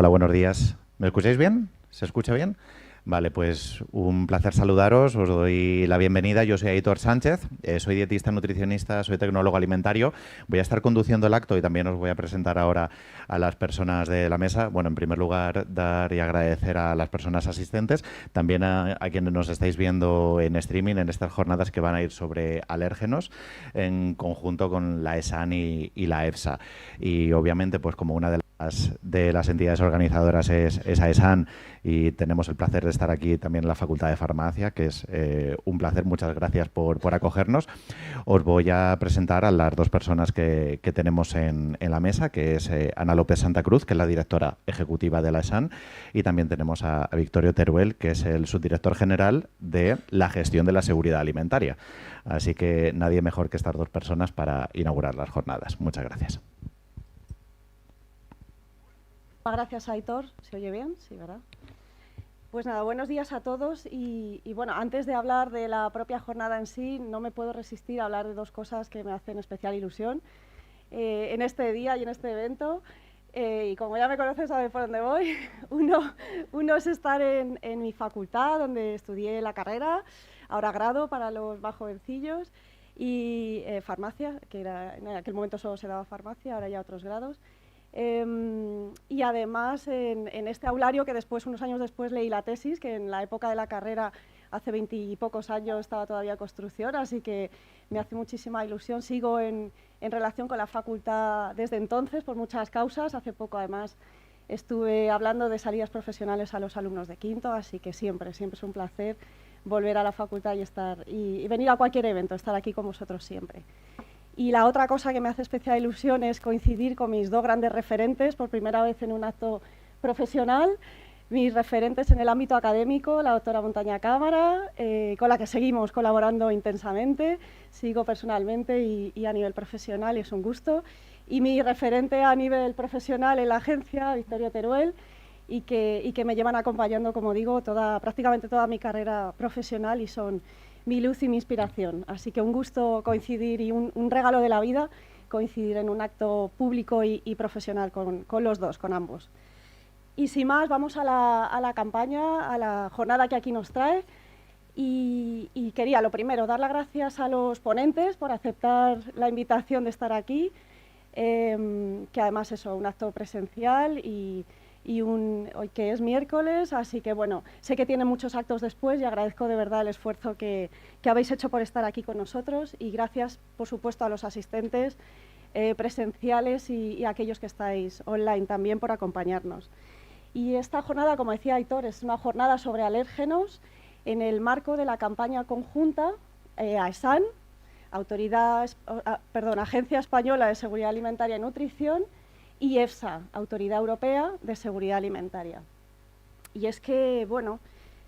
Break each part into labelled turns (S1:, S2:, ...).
S1: Hola, buenos días. ¿Me escucháis bien? ¿Se escucha bien? Vale, pues un placer saludaros, os doy la bienvenida. Yo soy Aitor Sánchez, soy dietista nutricionista, soy tecnólogo alimentario. Voy a estar conduciendo el acto y también os voy a presentar ahora a las personas de la mesa. Bueno, en primer lugar, dar y agradecer a las personas asistentes, también a quienes nos estáis viendo en streaming en estas jornadas que van a ir sobre alérgenos en conjunto con la ESAN y la EFSA. Y obviamente, pues como una de las entidades organizadoras es AESAN y tenemos el placer de estar aquí también en la Facultad de Farmacia, que es un placer. Muchas gracias por acogernos. Os voy a presentar a las dos personas que tenemos en la mesa, que es Ana López Santa Cruz, que es la directora ejecutiva de la AESAN, y también tenemos a Victorio Teruel, que es el subdirector general de la gestión de la seguridad alimentaria. Así que nadie mejor que estas dos personas para inaugurar las jornadas. Muchas gracias.
S2: Gracias, Aitor. ¿Se oye bien? Sí, ¿verdad? Pues nada, buenos días a todos y bueno, antes de hablar de la propia jornada en sí, no me puedo resistir a hablar de dos cosas que me hacen especial ilusión en este día y en este evento. Y como ya me conoces, sabes por dónde voy. Uno es estar en mi facultad, donde estudié la carrera, ahora grado para los más jovencillos, y farmacia, que en aquel momento solo se daba farmacia, ahora ya otros grados. Y además en este aulario, que después, unos años después, leí la tesis, que en la época de la carrera, hace 20 y pocos años, estaba todavía en construcción, así que me hace muchísima ilusión. Sigo en relación con la facultad desde entonces, por muchas causas. Hace poco, además, estuve hablando de salidas profesionales a los alumnos de quinto, así que siempre es un placer volver a la facultad y venir a cualquier evento, estar aquí con vosotros siempre. Y la otra cosa que me hace especial ilusión es coincidir con mis dos grandes referentes por primera vez en un acto profesional. Mis referentes en el ámbito académico, la doctora Montaña Cámara, con la que seguimos colaborando intensamente, sigo personalmente y a nivel profesional, y es un gusto. Y mi referente a nivel profesional en la agencia, Victorio Teruel, y que me llevan acompañando, como digo, prácticamente toda mi carrera profesional y son mi luz y mi inspiración. Así que un gusto coincidir y un regalo de la vida coincidir en un acto público y profesional con los dos, con ambos. Y sin más, vamos a la campaña, a la jornada que aquí nos trae. Y quería, lo primero, dar las gracias a los ponentes por aceptar la invitación de estar aquí, que además es un acto presencial y hoy que es miércoles, así que bueno, sé que tienen muchos actos después y agradezco de verdad el esfuerzo que habéis hecho por estar aquí con nosotros y gracias, por supuesto, a los asistentes presenciales y a aquellos que estáis online también por acompañarnos. Y esta jornada, como decía Aitor, es una jornada sobre alérgenos en el marco de la campaña conjunta AESAN, Agencia Española de Seguridad Alimentaria y Nutrición, y EFSA, Autoridad Europea de Seguridad Alimentaria. Y es que, bueno,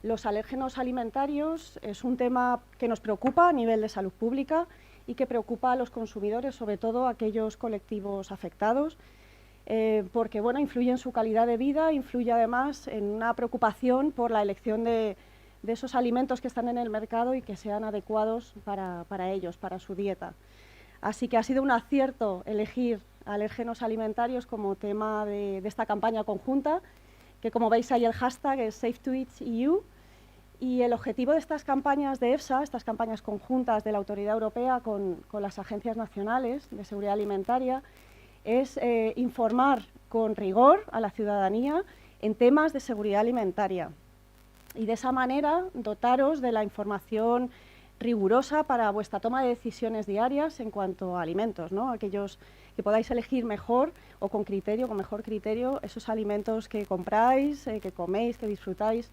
S2: los alérgenos alimentarios es un tema que nos preocupa a nivel de salud pública y que preocupa a los consumidores, sobre todo a aquellos colectivos afectados, porque, bueno, influye en su calidad de vida, influye además en una preocupación por la elección de esos alimentos que están en el mercado y que sean adecuados para ellos, para su dieta. Así que ha sido un acierto elegir alérgenos alimentarios como tema de esta campaña conjunta, que como veis ahí el hashtag es Safe2Eat EU, y el objetivo de estas campañas de EFSA, estas campañas conjuntas de la Autoridad Europea con las agencias nacionales de seguridad alimentaria, es informar con rigor a la ciudadanía en temas de seguridad alimentaria y de esa manera dotaros de la información rigurosa para vuestra toma de decisiones diarias en cuanto a alimentos, ¿no? Aquellos que podáis elegir mejor o con mejor criterio, esos alimentos que compráis, que coméis, que disfrutáis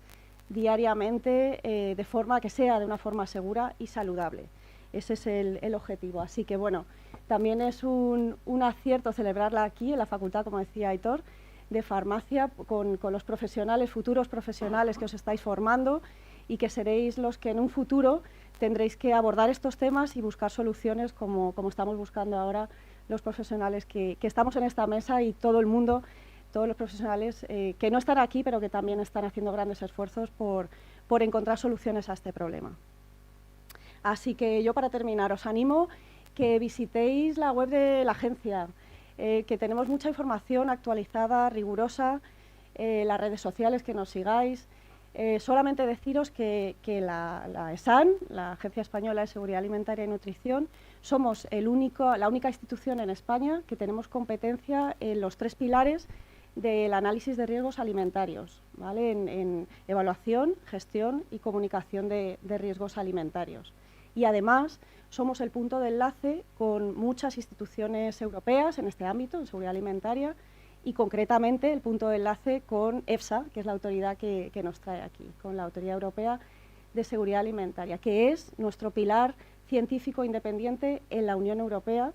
S2: diariamente de forma que sea de una forma segura y saludable. Ese es el objetivo. Así que bueno, también es un acierto celebrarla aquí en la facultad, como decía Aitor, de farmacia con los profesionales, futuros profesionales que os estáis formando y que seréis los que en un futuro tendréis que abordar estos temas y buscar soluciones como estamos buscando ahora los profesionales que estamos en esta mesa y todo el mundo, todos los profesionales que no están aquí, pero que también están haciendo grandes esfuerzos por encontrar soluciones a este problema. Así que yo, para terminar, os animo que visitéis la web de la agencia, que tenemos mucha información actualizada, rigurosa, las redes sociales, que nos sigáis. Solamente deciros que la ESAN, la Agencia Española de Seguridad Alimentaria y Nutrición, somos la única institución en España que tenemos competencia en los 3 pilares del análisis de riesgos alimentarios, ¿vale? En evaluación, gestión y comunicación de riesgos alimentarios. Y además somos el punto de enlace con muchas instituciones europeas en este ámbito, en seguridad alimentaria, y concretamente el punto de enlace con EFSA, que es la autoridad que nos trae aquí, con la Autoridad Europea de Seguridad Alimentaria, que es nuestro pilar científico independiente en la Unión Europea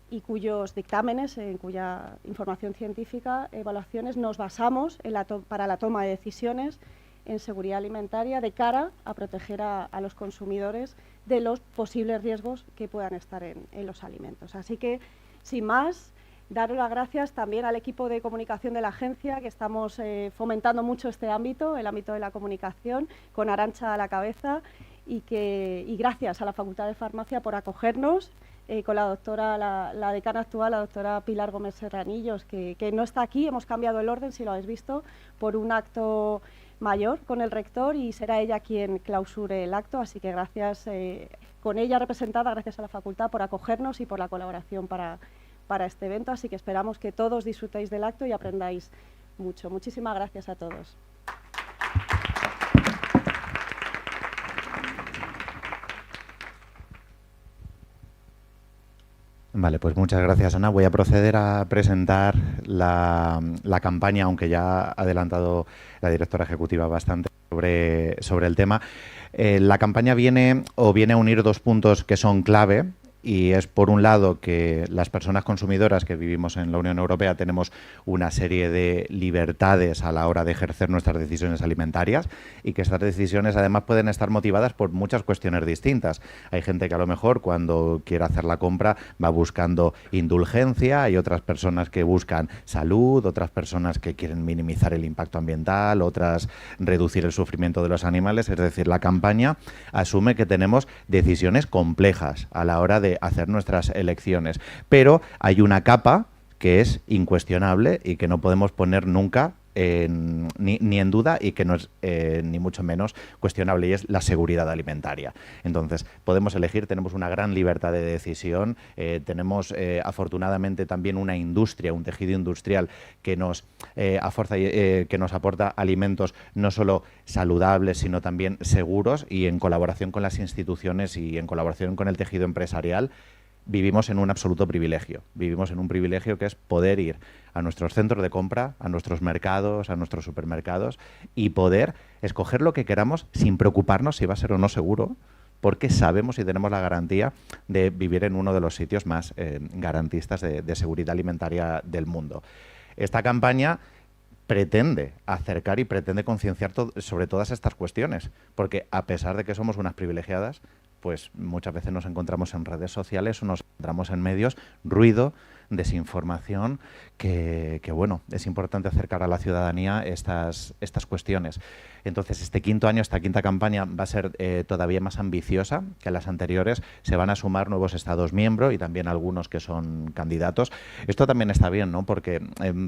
S2: y cuyos dictámenes, en cuya información científica, evaluaciones, nos basamos para la toma de decisiones en seguridad alimentaria de cara a proteger a los consumidores de los posibles riesgos que puedan estar en los alimentos. Así que, sin más, daros las gracias también al equipo de comunicación de la agencia, que estamos fomentando mucho este ámbito, el ámbito de la comunicación, con Arantxa a la cabeza, y gracias a la Facultad de Farmacia por acogernos, con la doctora, la decana actual, la doctora Pilar Gómez Serranillos, que no está aquí, hemos cambiado el orden, si lo habéis visto, por un acto mayor con el rector, y será ella quien clausure el acto, así que gracias, con ella representada, gracias a la facultad por acogernos y por la colaboración para este evento, así que esperamos que todos disfrutéis del acto y aprendáis mucho. Muchísimas gracias a todos.
S1: Vale, pues muchas gracias, Ana. Voy a proceder a presentar la campaña, aunque ya ha adelantado la directora ejecutiva bastante sobre el tema. La campaña viene a unir 2 puntos que son clave. Y es, por un lado, que las personas consumidoras que vivimos en la Unión Europea tenemos una serie de libertades a la hora de ejercer nuestras decisiones alimentarias, y que estas decisiones además pueden estar motivadas por muchas cuestiones distintas. Hay gente que a lo mejor cuando quiere hacer la compra va buscando indulgencia, hay otras personas que buscan salud, otras personas que quieren minimizar el impacto ambiental, otras reducir el sufrimiento de los animales. Es decir, la campaña asume que tenemos decisiones complejas a la hora de hacer nuestras elecciones, pero hay una capa que es incuestionable y que no podemos poner nunca ni en duda, y que no es ni mucho menos cuestionable, y es la seguridad alimentaria. Entonces, podemos elegir, tenemos una gran libertad de decisión, tenemos afortunadamente también una industria, un tejido industrial que nos aporta alimentos no solo saludables, sino también seguros, y en colaboración con las instituciones y en colaboración con el tejido empresarial, vivimos en un absoluto privilegio. Vivimos en un privilegio que es poder ir a nuestros centros de compra, a nuestros mercados, a nuestros supermercados, y poder escoger lo que queramos sin preocuparnos si va a ser o no seguro, porque sabemos y tenemos la garantía de vivir en uno de los sitios más garantistas de seguridad alimentaria del mundo. Esta campaña pretende acercar y pretende concienciar sobre todas estas cuestiones, porque a pesar de que somos unas privilegiadas, pues muchas veces nos encontramos en redes sociales o nos encontramos en medios ruido, desinformación, que bueno, es importante acercar a la ciudadanía estas cuestiones. Entonces, este quinto año, esta quinta campaña va a ser todavía más ambiciosa que las anteriores. Se van a sumar nuevos Estados miembros y también algunos que son candidatos. Esto también está bien, ¿no? Porque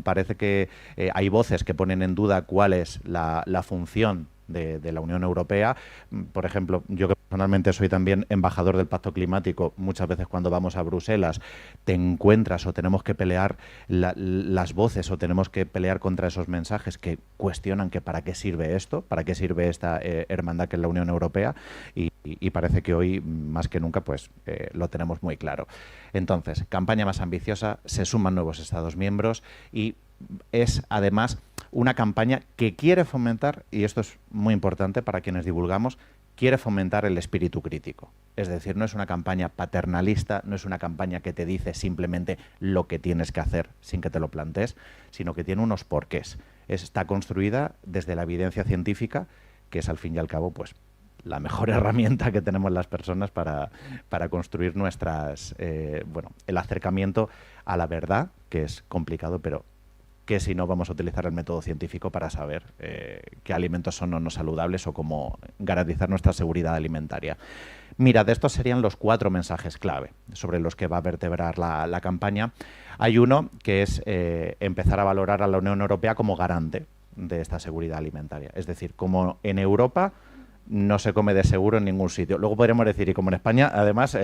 S1: parece que hay voces que ponen en duda cuál es la función de la Unión Europea. Por ejemplo, yo que personalmente soy también embajador del Pacto Climático, muchas veces cuando vamos a Bruselas te encuentras o tenemos que pelear las voces o tenemos que pelear contra esos mensajes que cuestionan que para qué sirve esto, para qué sirve esta hermandad que es la Unión Europea, y parece que hoy más que nunca pues lo tenemos muy claro. Entonces, campaña más ambiciosa, se suman nuevos Estados miembros y es además una campaña que quiere fomentar, y esto es muy importante para quienes divulgamos, quiere fomentar el espíritu crítico. Es decir, no es una campaña paternalista, no es una campaña que te dice simplemente lo que tienes que hacer sin que te lo plantees, sino que tiene unos porqués. Está construida desde la evidencia científica, que es al fin y al cabo pues la mejor herramienta que tenemos las personas para construir nuestras, el acercamiento a la verdad, que es complicado, pero que si no vamos a utilizar el método científico para saber qué alimentos son o no saludables o cómo garantizar nuestra seguridad alimentaria. Mira, de estos serían los 4 mensajes clave sobre los que va a vertebrar la campaña. Hay uno que es empezar a valorar a la Unión Europea como garante de esta seguridad alimentaria. Es decir, como en Europa no se come de seguro en ningún sitio. Luego podríamos decir, y como en España, además,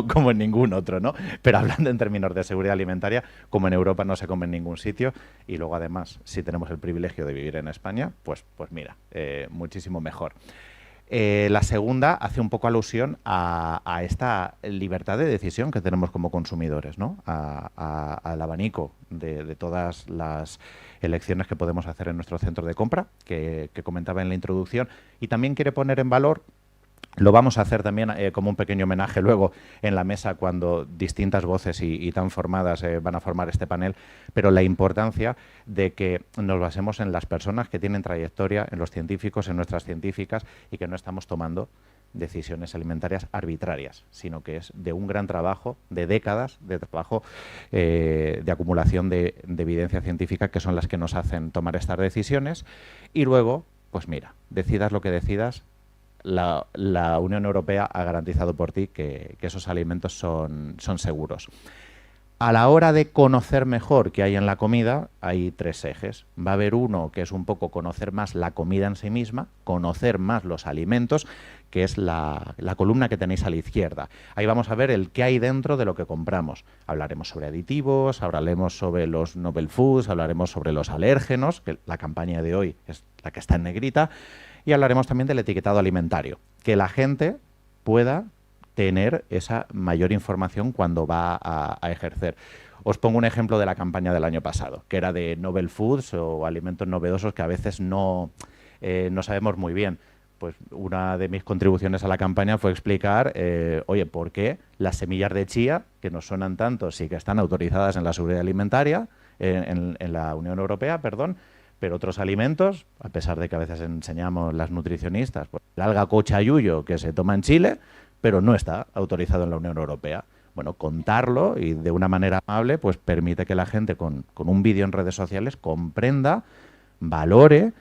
S1: como en ningún otro, ¿no? Pero hablando en términos de seguridad alimentaria, como en Europa no se come en ningún sitio, y luego además, si tenemos el privilegio de vivir en España, pues mira, muchísimo mejor. La segunda hace un poco alusión a esta libertad de decisión que tenemos como consumidores, ¿no? Al abanico de todas las elecciones que podemos hacer en nuestro centro de compra, que comentaba en la introducción, y también quiere poner en valor. Lo vamos a hacer también como un pequeño homenaje luego en la mesa cuando distintas voces y tan formadas van a formar este panel, pero la importancia de que nos basemos en las personas que tienen trayectoria, en los científicos, en nuestras científicas, y que no estamos tomando decisiones alimentarias arbitrarias, sino que es de un gran trabajo, de décadas de trabajo, de acumulación de evidencia científica, que son las que nos hacen tomar estas decisiones. Y luego, pues mira, decidas lo que decidas, la Unión Europea ha garantizado por ti que esos alimentos son seguros. A la hora de conocer mejor qué hay en la comida, hay tres ejes. Va a haber uno que es un poco conocer más la comida en sí misma, conocer más los alimentos, que es la columna que tenéis a la izquierda. Ahí vamos a ver el qué hay dentro de lo que compramos. Hablaremos sobre aditivos, hablaremos sobre los novel foods, hablaremos sobre los alérgenos, que la campaña de hoy es la que está en negrita, y hablaremos también del etiquetado alimentario, que la gente pueda tener esa mayor información cuando va a ejercer. Os pongo un ejemplo de la campaña del año pasado, que era de novel foods o alimentos novedosos que a veces no sabemos muy bien. Pues una de mis contribuciones a la campaña fue explicar, oye, ¿por qué las semillas de chía, que nos suenan tanto, sí que están autorizadas en la seguridad alimentaria, en la Unión Europea, perdón, pero otros alimentos, a pesar de que a veces enseñamos las nutricionistas, pues el alga cochayuyo que se toma en Chile, pero no está autorizado en la Unión Europea? Bueno, contarlo y de una manera amable, pues permite que la gente con un vídeo en redes sociales comprenda, valore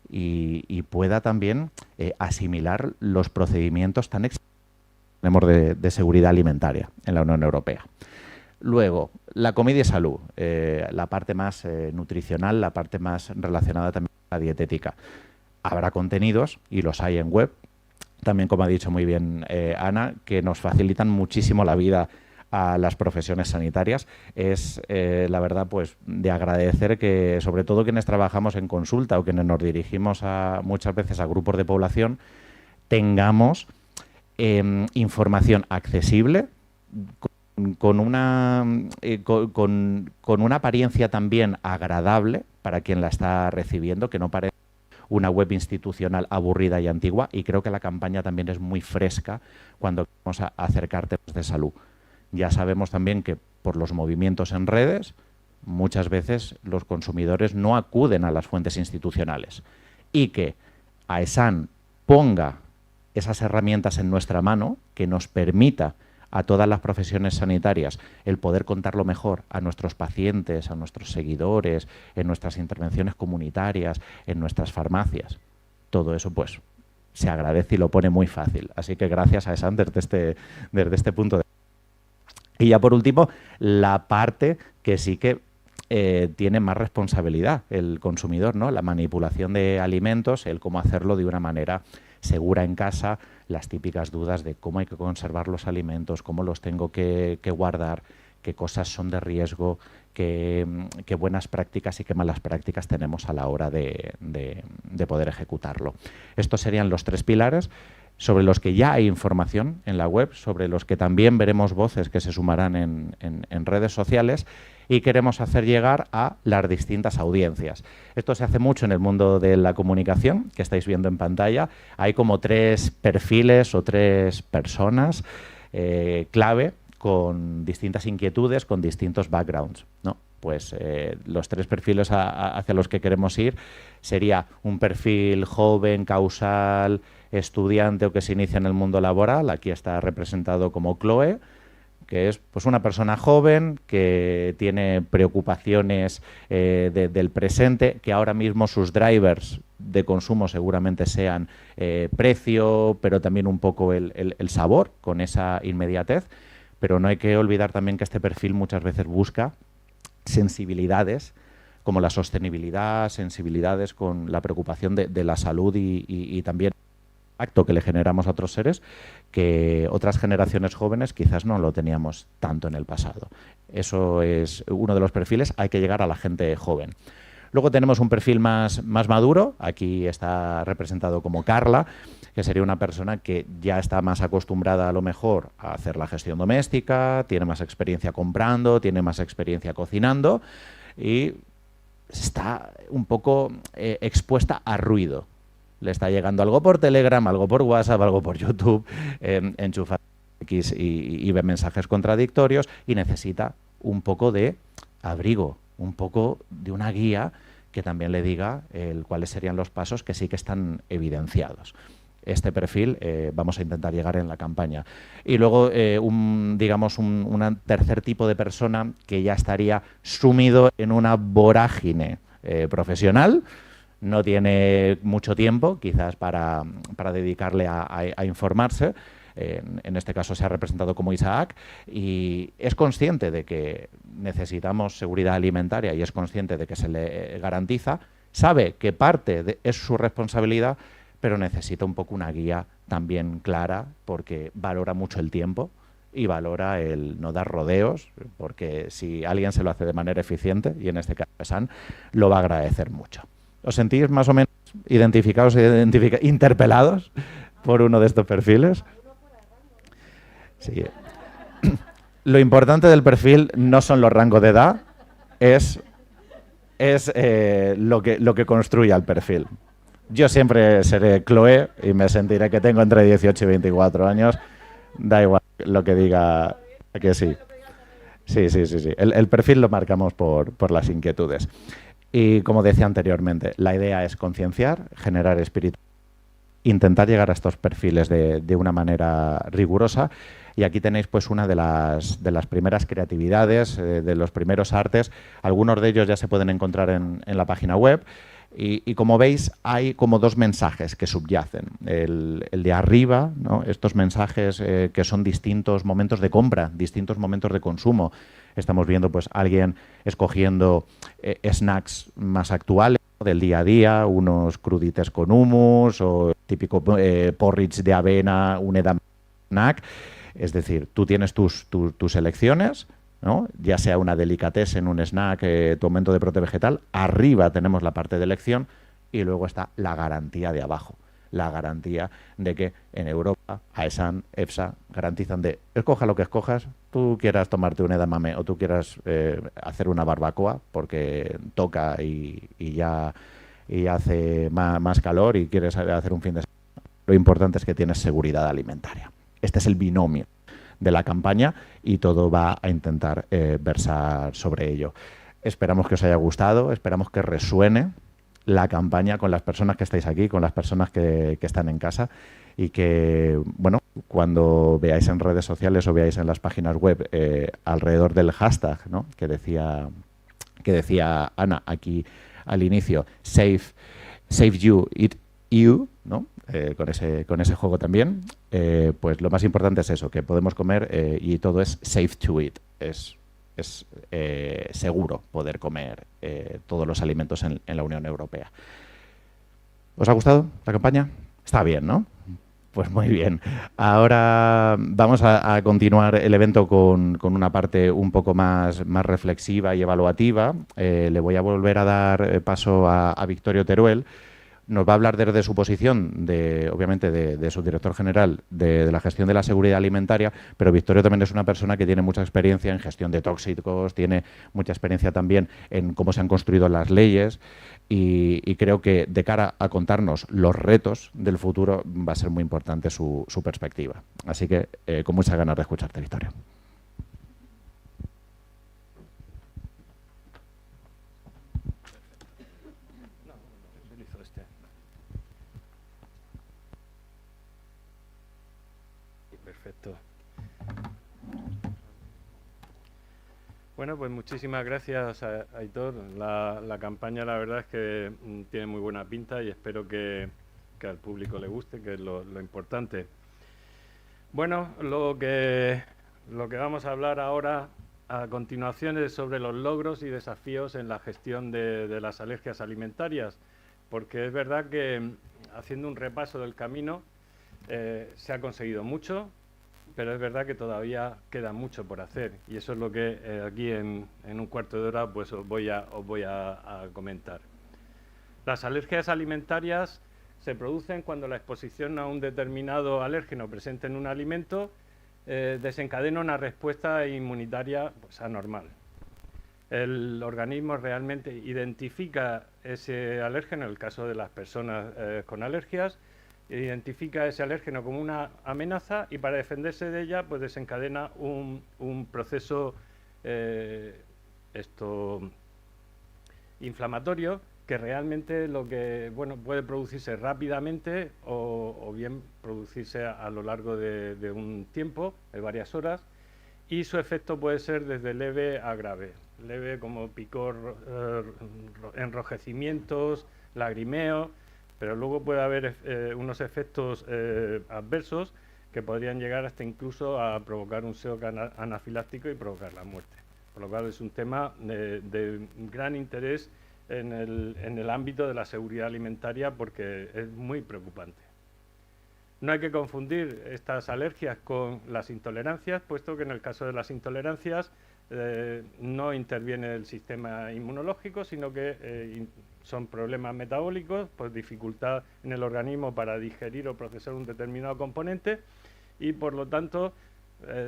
S1: y pueda también asimilar los procedimientos tan tenemos de seguridad alimentaria en la Unión Europea. Luego, la comida y salud, la parte más nutricional, la parte más relacionada también con la dietética. Habrá contenidos, y los hay en web, también, como ha dicho muy bien Ana, que nos facilitan muchísimo la vida a las profesiones sanitarias. Es, la verdad, pues de agradecer que, sobre todo quienes trabajamos en consulta o quienes nos dirigimos muchas veces a grupos de población, tengamos información accesible, con una apariencia también agradable para quien la está recibiendo, que no parece una web institucional aburrida y antigua, y creo que la campaña también es muy fresca cuando vamos a acercar temas de salud. Ya sabemos también que por los movimientos en redes, muchas veces los consumidores no acuden a las fuentes institucionales, y que AESAN ponga esas herramientas en nuestra mano que nos permita a todas las profesiones sanitarias el poder contarlo mejor a nuestros pacientes, a nuestros seguidores, en nuestras intervenciones comunitarias, en nuestras farmacias. Todo eso, pues, se agradece y lo pone muy fácil. Así que gracias a AESAN desde este punto de vista. Y ya por último, la parte que sí que tiene más responsabilidad el consumidor, ¿no? La manipulación de alimentos, el cómo hacerlo de una manera segura en casa, las típicas dudas de cómo hay que conservar los alimentos, cómo los tengo que guardar, qué cosas son de riesgo, qué buenas prácticas y qué malas prácticas tenemos a la hora de poder ejecutarlo. Estos serían los tres pilares sobre los que ya hay información en la web, sobre los que también veremos voces que se sumarán en redes sociales, y queremos hacer llegar a las distintas audiencias. Esto se hace mucho en el mundo de la comunicación, que estáis viendo en pantalla. Hay como tres perfiles o tres personas clave con distintas inquietudes, con distintos backgrounds, ¿no? Pues los tres perfiles hacia los que queremos ir sería un perfil joven, causal, estudiante o que se inicia en el mundo laboral. Aquí está representado como Chloe, que es pues una persona joven que tiene preocupaciones del presente, que ahora mismo sus drivers de consumo seguramente sean precio, pero también un poco el sabor, con esa inmediatez. Pero no hay que olvidar también que este perfil muchas veces busca sensibilidades como la sostenibilidad, sensibilidades con la preocupación de la salud y también el impacto que le generamos a otros seres, que otras generaciones jóvenes quizás no lo teníamos tanto en el pasado. Eso es uno de los perfiles, hay que llegar a la gente joven. Luego tenemos un perfil más maduro, aquí está representado como Carla, que sería una persona que ya está más acostumbrada a lo mejor a hacer la gestión doméstica, tiene más experiencia comprando, tiene más experiencia cocinando y está un poco expuesta a ruido. Le está llegando algo por Telegram, algo por WhatsApp, algo por YouTube, enchufa X y ve mensajes contradictorios y necesita un poco de abrigo, un poco de una guía que también le diga cuáles serían los pasos que sí que están evidenciados. Este perfil vamos a intentar llegar en la campaña. Y luego, digamos, un tercer tipo de persona que ya estaría sumido en una vorágine profesional, no tiene mucho tiempo quizás para dedicarle a informarse. En este caso se ha representado como Isaac y es consciente de que necesitamos seguridad alimentaria y es consciente de que se le garantiza, sabe que parte es su responsabilidad, pero necesita un poco una guía también clara porque valora mucho el tiempo y valora el no dar rodeos, porque si alguien se lo hace de manera eficiente, y en este caso San, lo va a agradecer mucho. ¿Os sentís más o menos identificados e interpelados por uno de estos perfiles? Sí. Lo importante del perfil no son los rangos de edad, es lo que construye al perfil. Yo siempre seré Chloe y me sentiré que tengo entre 18 y 24 años. Da igual lo que diga que sí. Sí. El perfil lo marcamos por las inquietudes. Y como decía anteriormente, la idea es concienciar, generar espíritu, intentar llegar a estos perfiles de una manera rigurosa. Y aquí tenéis pues una de las primeras creatividades, de los primeros artes. Algunos de ellos ya se pueden encontrar en la página web. Y como veis, hay como dos mensajes que subyacen. El de arriba, ¿no? Estos mensajes que son distintos momentos de compra, distintos momentos de consumo. Estamos viendo pues alguien escogiendo snacks más actuales, ¿no? Del día a día, unos crudites con hummus o típico porridge de avena, un edam snack. Es decir, tú tienes tus elecciones, ¿no? Ya sea una delicatessen, un snack, tu aumento de prote vegetal, arriba tenemos la parte de elección y luego está la garantía de abajo. La garantía de que en Europa, AESAN, EFSA, garantizan de escoja lo que escojas, tú quieras tomarte un edamame o tú quieras hacer una barbacoa porque toca y ya hace más calor y quieres hacer un fin de semana. Lo importante es que tienes seguridad alimentaria. Este es el binomio de la campaña y todo va a intentar versar sobre ello. Esperamos que os haya gustado, esperamos que resuene la campaña con las personas que estáis aquí, con las personas que están en casa y que, bueno, cuando veáis en redes sociales o veáis en las páginas web alrededor del hashtag, ¿no? que decía Ana aquí al inicio, Save You, Eat You, ¿no? Con ese juego también, pues lo más importante es eso, que podemos comer y todo es safe to eat, es seguro poder comer todos los alimentos en la Unión Europea. ¿Os ha gustado la campaña? Está bien, ¿no? Pues muy bien. Ahora vamos a continuar el evento con una parte un poco más reflexiva y evaluativa. Le voy a volver a dar paso a Victorio Teruel. Nos va a hablar desde su posición, obviamente, de su director general de la gestión de la seguridad alimentaria, pero Victorio también es una persona que tiene mucha experiencia en gestión de tóxicos, tiene mucha experiencia también en cómo se han construido las leyes y creo que de cara a contarnos los retos del futuro va a ser muy importante su perspectiva. Así que con muchas ganas de escucharte, Victorio.
S3: Perfecto. Bueno, pues muchísimas gracias, Aitor. La campaña, la verdad es que tiene muy buena pinta y espero que al público le guste, que es lo importante. Bueno, lo que vamos a hablar ahora a continuación es sobre los logros y desafíos en la gestión de las alergias alimentarias, porque es verdad que haciendo un repaso del camino se ha conseguido mucho, pero es verdad que todavía queda mucho por hacer y eso es lo que aquí en un cuarto de hora pues os voy a comentar. Las alergias alimentarias se producen cuando la exposición a un determinado alérgeno presente en un alimento desencadena una respuesta inmunitaria pues, anormal. El organismo realmente identifica ese alérgeno, en el caso de las personas con alergias, identifica ese alérgeno como una amenaza y para defenderse de ella pues desencadena un proceso inflamatorio que realmente lo que puede producirse rápidamente o bien producirse a lo largo de un tiempo, de varias horas, y su efecto puede ser desde leve a grave. Leve como picor, enrojecimientos, lagrimeo, pero luego puede haber unos efectos adversos que podrían llegar hasta incluso a provocar un shock anafiláctico y provocar la muerte. Por lo cual es un tema de gran interés en el ámbito de la seguridad alimentaria porque es muy preocupante. No hay que confundir estas alergias con las intolerancias, puesto que en el caso de las intolerancias no interviene el sistema inmunológico, sino que son problemas metabólicos, pues dificultad en el organismo para digerir o procesar un determinado componente y por lo tanto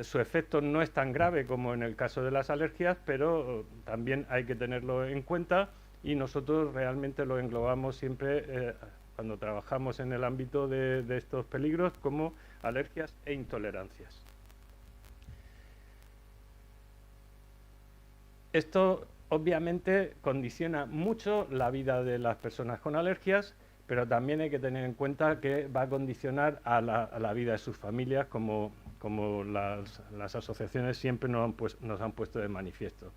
S3: su efecto no es tan grave como en el caso de las alergias, pero también hay que tenerlo en cuenta y nosotros realmente lo englobamos siempre cuando trabajamos en el ámbito de estos peligros como alergias e intolerancias. Esto obviamente condiciona mucho la vida de las personas con alergias, pero también hay que tener en cuenta que va a condicionar a la vida de sus familias, como las asociaciones siempre nos han puesto de manifiesto.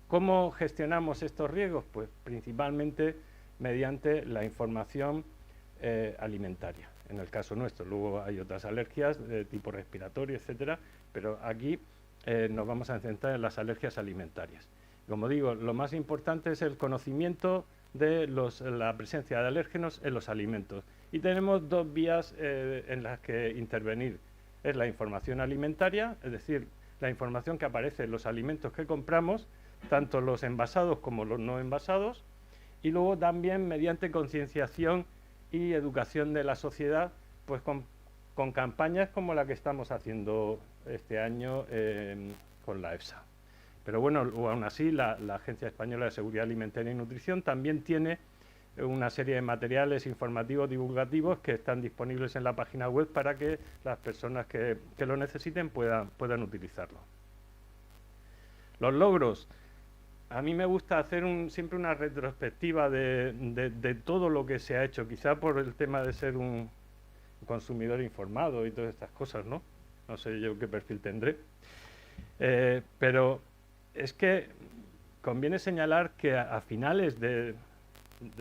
S3: ¿Cómo gestionamos estos riesgos? Pues principalmente mediante la información alimentaria, en el caso nuestro. Luego hay otras alergias de tipo respiratorio, etcétera, pero aquí nos vamos a centrar en las alergias alimentarias. Como digo, lo más importante es el conocimiento de la presencia de alérgenos en los alimentos. Y tenemos dos vías en las que intervenir. Es la información alimentaria, es decir, la información que aparece en los alimentos que compramos, tanto los envasados como los no envasados, y luego también mediante concienciación y educación de la sociedad, pues con campañas como la que estamos haciendo este año con la EFSA. Pero bueno, aún así, la Agencia Española de Seguridad Alimentaria y Nutrición también tiene una serie de materiales informativos divulgativos que están disponibles en la página web para que las personas que lo necesiten puedan utilizarlo. Los logros. A mí me gusta hacer siempre una retrospectiva de todo lo que se ha hecho, quizá por el tema de ser un consumidor informado y todas estas cosas, ¿no? No sé yo qué perfil tendré. Pero es que conviene señalar que a finales de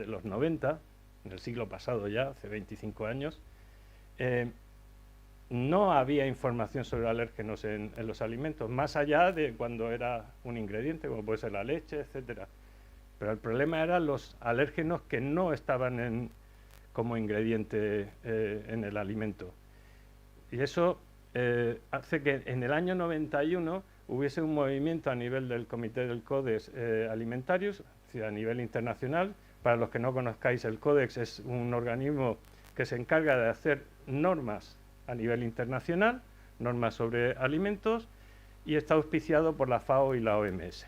S3: los 90, en el siglo pasado ya, hace 25 años, no había información sobre alérgenos en los alimentos, más allá de cuando era un ingrediente, como puede ser la leche, etcétera. Pero el problema eran los alérgenos que no estaban como ingrediente en el alimento. Y eso hace que en el año 91 hubiese un movimiento a nivel del Comité del Códex Alimentarius, es decir, a nivel internacional. Para los que no conozcáis, el Códex es un organismo que se encarga de hacer normas a nivel internacional, normas sobre alimentos, y está auspiciado por la FAO y la OMS.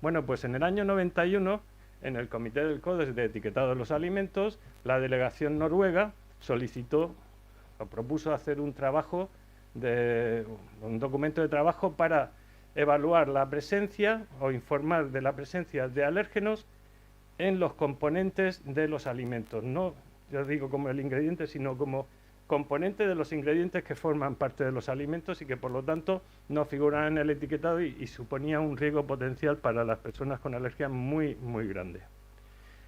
S3: Bueno, pues en el año 91, en el Comité del Códex de Etiquetado de los Alimentos, la delegación noruega solicitó o propuso hacer un documento de trabajo para evaluar la presencia o informar de la presencia de alérgenos en los componentes de los alimentos. No, yo digo como el ingrediente, sino como componente de los ingredientes que forman parte de los alimentos y que por lo tanto no figuran en el etiquetado y suponía un riesgo potencial para las personas con alergia muy, muy grande.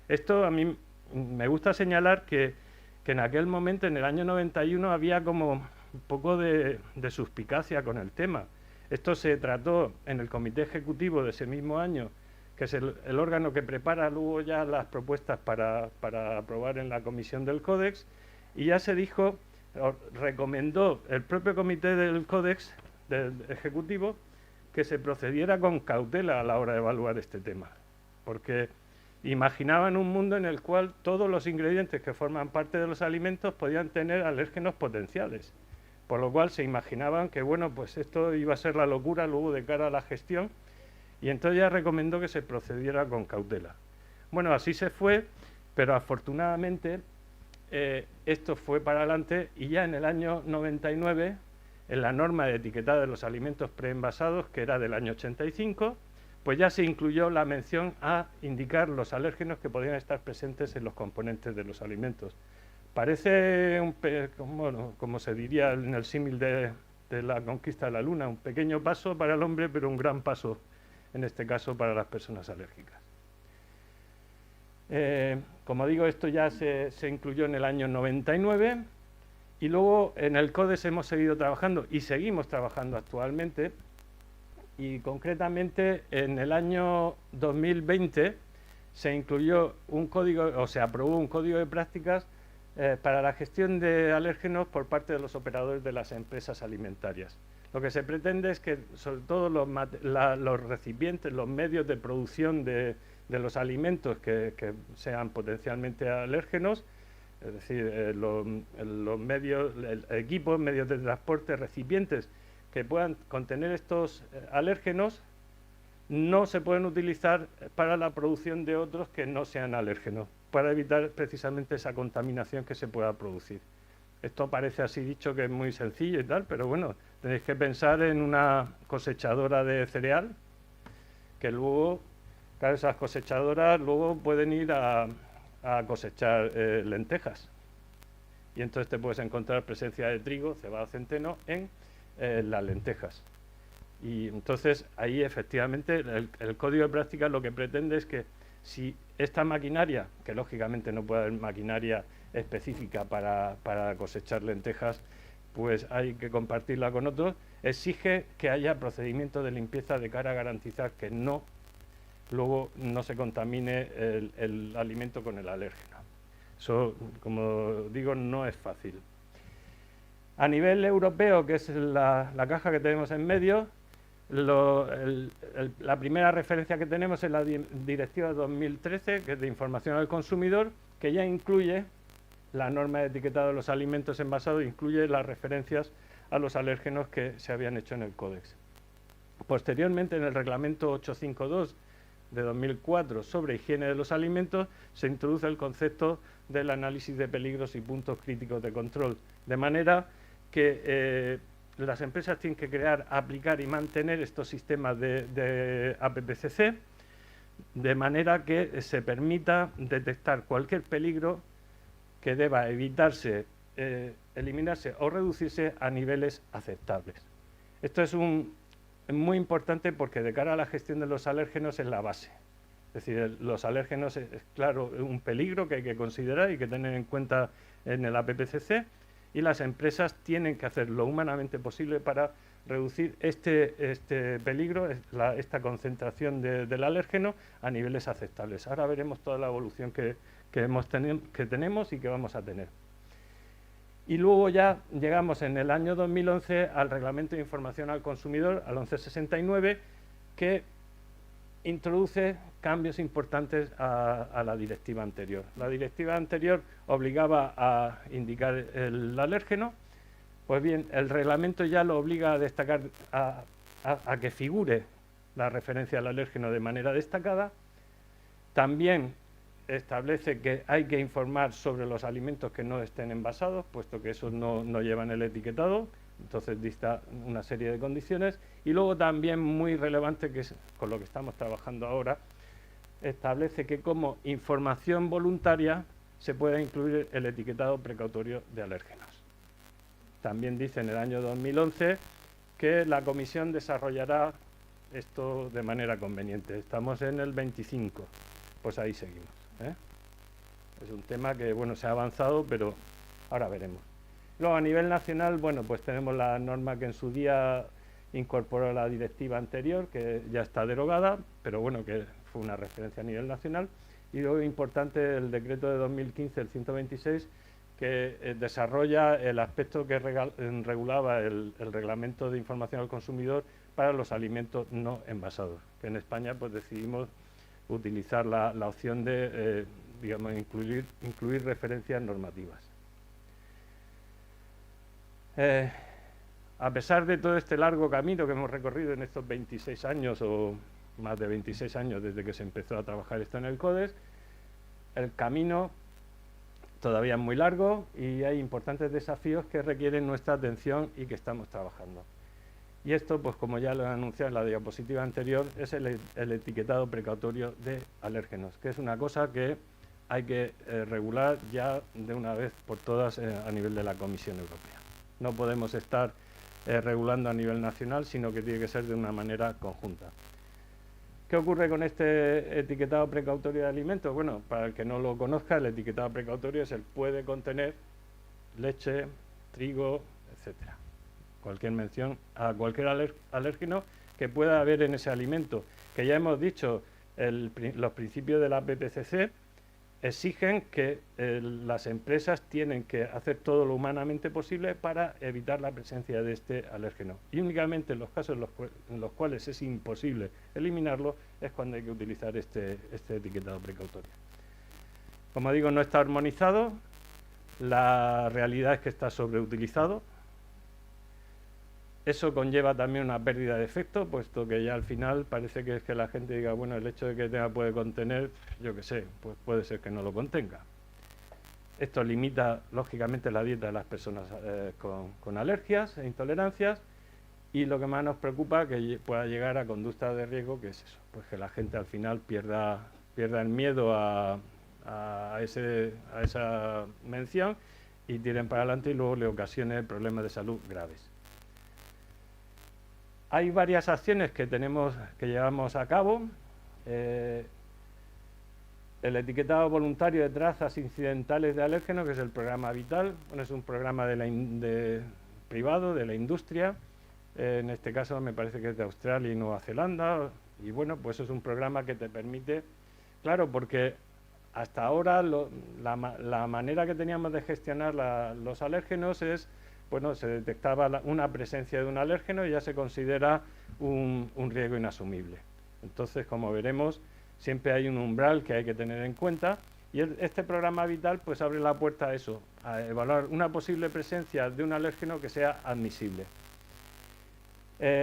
S3: Esto a mí me gusta señalar que en aquel momento, en el año 91, había como un poco de suspicacia con el tema. Esto se trató en el comité ejecutivo de ese mismo año, que es el órgano que prepara luego ya las propuestas para aprobar en la comisión del Códex, y ya se dijo, recomendó el propio comité del Códex del Ejecutivo que se procediera con cautela a la hora de evaluar este tema, porque imaginaban un mundo en el cual todos los ingredientes que forman parte de los alimentos podían tener alérgenos potenciales, por lo cual se imaginaban que, bueno, pues esto iba a ser la locura luego de cara a la gestión, y entonces ya recomendó que se procediera con cautela. Bueno, así se fue, pero afortunadamente esto fue para adelante, y ya en el año 99, en la norma de etiquetado de los alimentos preenvasados, que era del año 85, pues ya se incluyó la mención a indicar los alérgenos que podían estar presentes en los componentes de los alimentos. Parece, bueno, como se diría en el símil de la conquista de la Luna, un pequeño paso para el hombre, pero un gran paso, en este caso, para las personas alérgicas. Como digo, esto ya se incluyó en el año 99, y luego en el Códex hemos seguido trabajando y seguimos trabajando actualmente, y concretamente en el año 2020 se incluyó un código, o se aprobó un código de prácticas para la gestión de alérgenos por parte de los operadores de las empresas alimentarias. Lo que se pretende es que sobre todo los recipientes, los medios de producción de los alimentos que sean potencialmente alérgenos, es decir, los medios, equipos, medios de transporte, recipientes que puedan contener estos alérgenos, no se pueden utilizar para la producción de otros que no sean alérgenos, para evitar precisamente esa contaminación que se pueda producir. Esto parece así dicho que es muy sencillo y tal, pero bueno, tenéis que pensar en una cosechadora de cereal, que luego, claro, esas cosechadoras luego pueden ir a cosechar lentejas. Y entonces te puedes encontrar presencia de trigo, cebada, centeno en las lentejas. Y entonces ahí efectivamente el código de prácticas lo que pretende es que si esta maquinaria, que lógicamente no puede haber maquinaria específica para cosechar lentejas, pues hay que compartirla con otros, exige que haya procedimientos de limpieza de cara a garantizar que luego no se contamine el alimento con el alérgeno. Eso, como digo, no es fácil. A nivel europeo, que es la caja que tenemos en medio, la primera referencia que tenemos es la Directiva 2013, que es de información al consumidor, que ya incluye la norma de etiquetado de los alimentos envasados, incluye las referencias a los alérgenos que se habían hecho en el Códex. Posteriormente, en el Reglamento 852 de 2004 sobre higiene de los alimentos, se introduce el concepto del análisis de peligros y puntos críticos de control, de manera que las empresas tienen que crear, aplicar y mantener estos sistemas de APPCC, de manera que se permita detectar cualquier peligro que deba evitarse, eliminarse o reducirse a niveles aceptables. Esto es muy importante porque de cara a la gestión de los alérgenos es la base. Es decir, los alérgenos es claro un peligro que hay que considerar y que tener en cuenta en el APPCC, y las empresas tienen que hacer lo humanamente posible para reducir este peligro, esta concentración del alérgeno a niveles aceptables. Ahora veremos toda la evolución que tenemos y que vamos a tener. Y luego ya llegamos en el año 2011 al Reglamento de Información al Consumidor, al 1169, que introduce cambios importantes a la directiva anterior. La directiva anterior obligaba a indicar el alérgeno, pues bien, el reglamento ya lo obliga a destacar, a que figure la referencia al alérgeno de manera destacada. También establece que hay que informar sobre los alimentos que no estén envasados, puesto que esos no llevan el etiquetado. Entonces dista una serie de condiciones, y luego también muy relevante, que es con lo que estamos trabajando ahora, establece que como información voluntaria se puede incluir el etiquetado precautorio de alérgenos. También dice en el año 2011 que la comisión desarrollará esto de manera conveniente. Estamos en el 25, pues ahí seguimos, ¿eh? Es un tema que, bueno, se ha avanzado, pero ahora veremos. Luego, a nivel nacional, bueno, pues tenemos la norma que en su día incorporó la directiva anterior, que ya está derogada, pero bueno, que fue una referencia a nivel nacional. Y luego importante el decreto de 2015, el 126, que desarrolla el aspecto que regulaba el reglamento de información al consumidor para los alimentos no envasados, que en España pues decidimos utilizar la opción de digamos, incluir referencias normativas. A pesar de todo este largo camino que hemos recorrido en estos 26 años o más de 26 años desde que se empezó a trabajar esto en el Codex, el camino todavía es muy largo y hay importantes desafíos que requieren nuestra atención y que estamos trabajando. Y esto, pues como ya lo he anunciado en la diapositiva anterior, es el etiquetado precautorio de alérgenos, que es una cosa que hay que regular ya de una vez por todas a nivel de la Comisión Europea. No podemos estar regulando a nivel nacional, sino que tiene que ser de una manera conjunta. ¿Qué ocurre con este etiquetado precautorio de alimentos? Bueno, para el que no lo conozca, el etiquetado precautorio es el puede contener leche, trigo, etcétera. Cualquier mención a cualquier alérgeno que pueda haber en ese alimento. Que ya hemos dicho, los principios de la PPCC exigen que las empresas tienen que hacer todo lo humanamente posible para evitar la presencia de este alérgeno. Y únicamente en los casos en los cuales es imposible eliminarlo es cuando hay que utilizar este etiquetado precautorio. Como digo, no está armonizado, la realidad es que está sobreutilizado. Eso conlleva también una pérdida de efecto, puesto que ya al final parece que es que la gente diga, bueno, el hecho de que puede contener, yo qué sé, pues puede ser que no lo contenga. Esto limita, lógicamente, la dieta de las personas con alergias e intolerancias, y lo que más nos preocupa es que pueda llegar a conductas de riesgo, que es eso, pues que la gente al final pierda el miedo a esa mención y tiren para adelante y luego le ocasione problemas de salud graves. Hay varias acciones que llevamos a cabo. El etiquetado voluntario de trazas incidentales de alérgenos, que es el programa Vital. Bueno, es un programa privado de la industria. En este caso me parece que es de Australia y Nueva Zelanda. Y bueno, pues es un programa que te permite, claro, porque hasta ahora la manera que teníamos de gestionar los alérgenos es, bueno, se detectaba una presencia de un alérgeno y ya se considera un riesgo inasumible. Entonces, como veremos, siempre hay un umbral que hay que tener en cuenta y este programa Vital pues abre la puerta a eso, a evaluar una posible presencia de un alérgeno que sea admisible.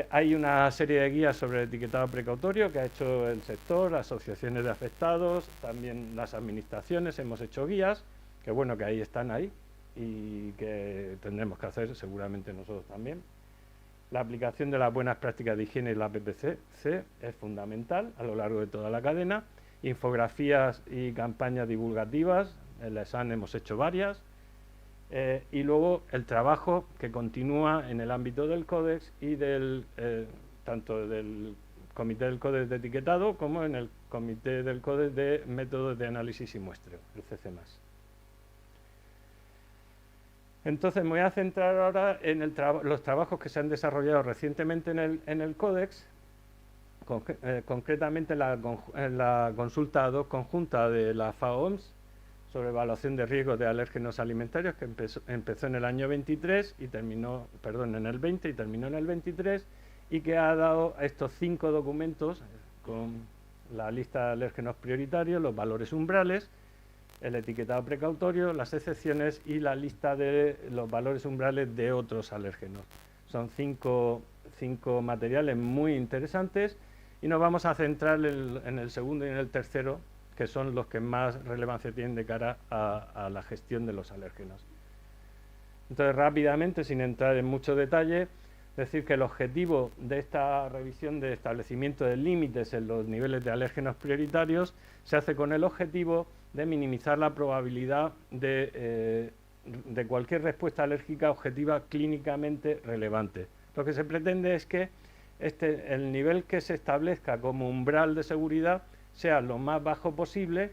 S3: Hay una serie de guías sobre el etiquetado precautorio que ha hecho el sector, asociaciones de afectados, también las administraciones hemos hecho guías, que bueno, que ahí están ahí y que tendremos que hacer seguramente nosotros también. La aplicación de las buenas prácticas de higiene y la PPCC es fundamental a lo largo de toda la cadena. Infografías y campañas divulgativas, en la ESAN hemos hecho varias. Y luego el trabajo que continúa en el ámbito del Códex y tanto del Comité del Códex de Etiquetado como en el Comité del Códex de Métodos de Análisis y Muestreo, el CC+. Entonces me voy a centrar ahora en los trabajos que se han desarrollado recientemente en el Códex, concretamente en la consulta ad hoc conjunta de la FAO-OMS sobre evaluación de riesgos de alérgenos alimentarios, que empezó en el año 23 y terminó, perdón, en el 20 y terminó en el 23, y que ha dado estos 5 documentos con la lista de alérgenos prioritarios, los valores umbrales, el etiquetado precautorio, las excepciones y la lista de los valores umbrales de otros alérgenos. Son 5 materiales muy interesantes y nos vamos a centrar en el segundo y en el tercero, que son los que más relevancia tienen de cara a la gestión de los alérgenos. Entonces, rápidamente, sin entrar en mucho detalle, decir que el objetivo de esta revisión de establecimiento de límites en los niveles de alérgenos prioritarios se hace con el objetivo de minimizar la probabilidad de cualquier respuesta alérgica objetiva clínicamente relevante. Lo que se pretende es que el nivel que se establezca como umbral de seguridad sea lo más bajo posible,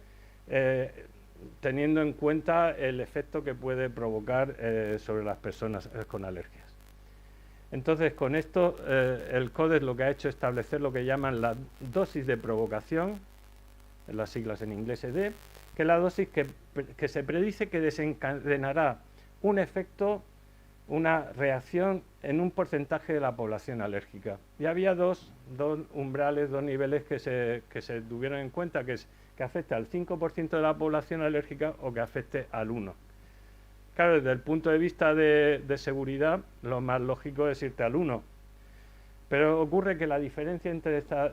S3: teniendo en cuenta el efecto que puede provocar sobre las personas con alergias. Entonces, con esto, el CODES lo que ha hecho es establecer lo que llaman la dosis de provocación, las siglas en inglés ED, que es la dosis que se predice que desencadenará un efecto, una reacción en un porcentaje de la población alérgica. Y había dos umbrales, dos niveles que se tuvieron en cuenta, que es que afecte al 5% de la población alérgica o que afecte al 1%. Claro, desde el punto de vista de seguridad, lo más lógico es irte al 1%. Pero ocurre que la diferencia entre esta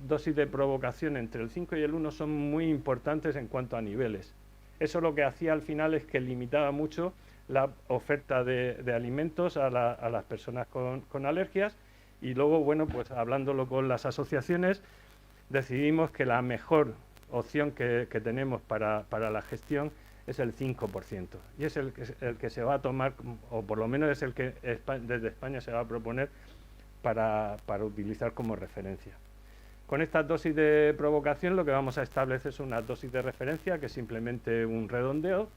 S3: dosis de provocación entre el 5 y el 1 son muy importantes en cuanto a niveles. Eso lo que hacía al final es que limitaba mucho la oferta de alimentos a las personas con alergias, y luego, bueno, pues hablándolo con las asociaciones, decidimos que la mejor opción que tenemos para la gestión es el 5%, y es el que se va a tomar, o por lo menos es el que desde España se va a proponer para utilizar como referencia. Con esta dosis de provocación lo que vamos a establecer es una dosis de referencia, que es simplemente un redondeo.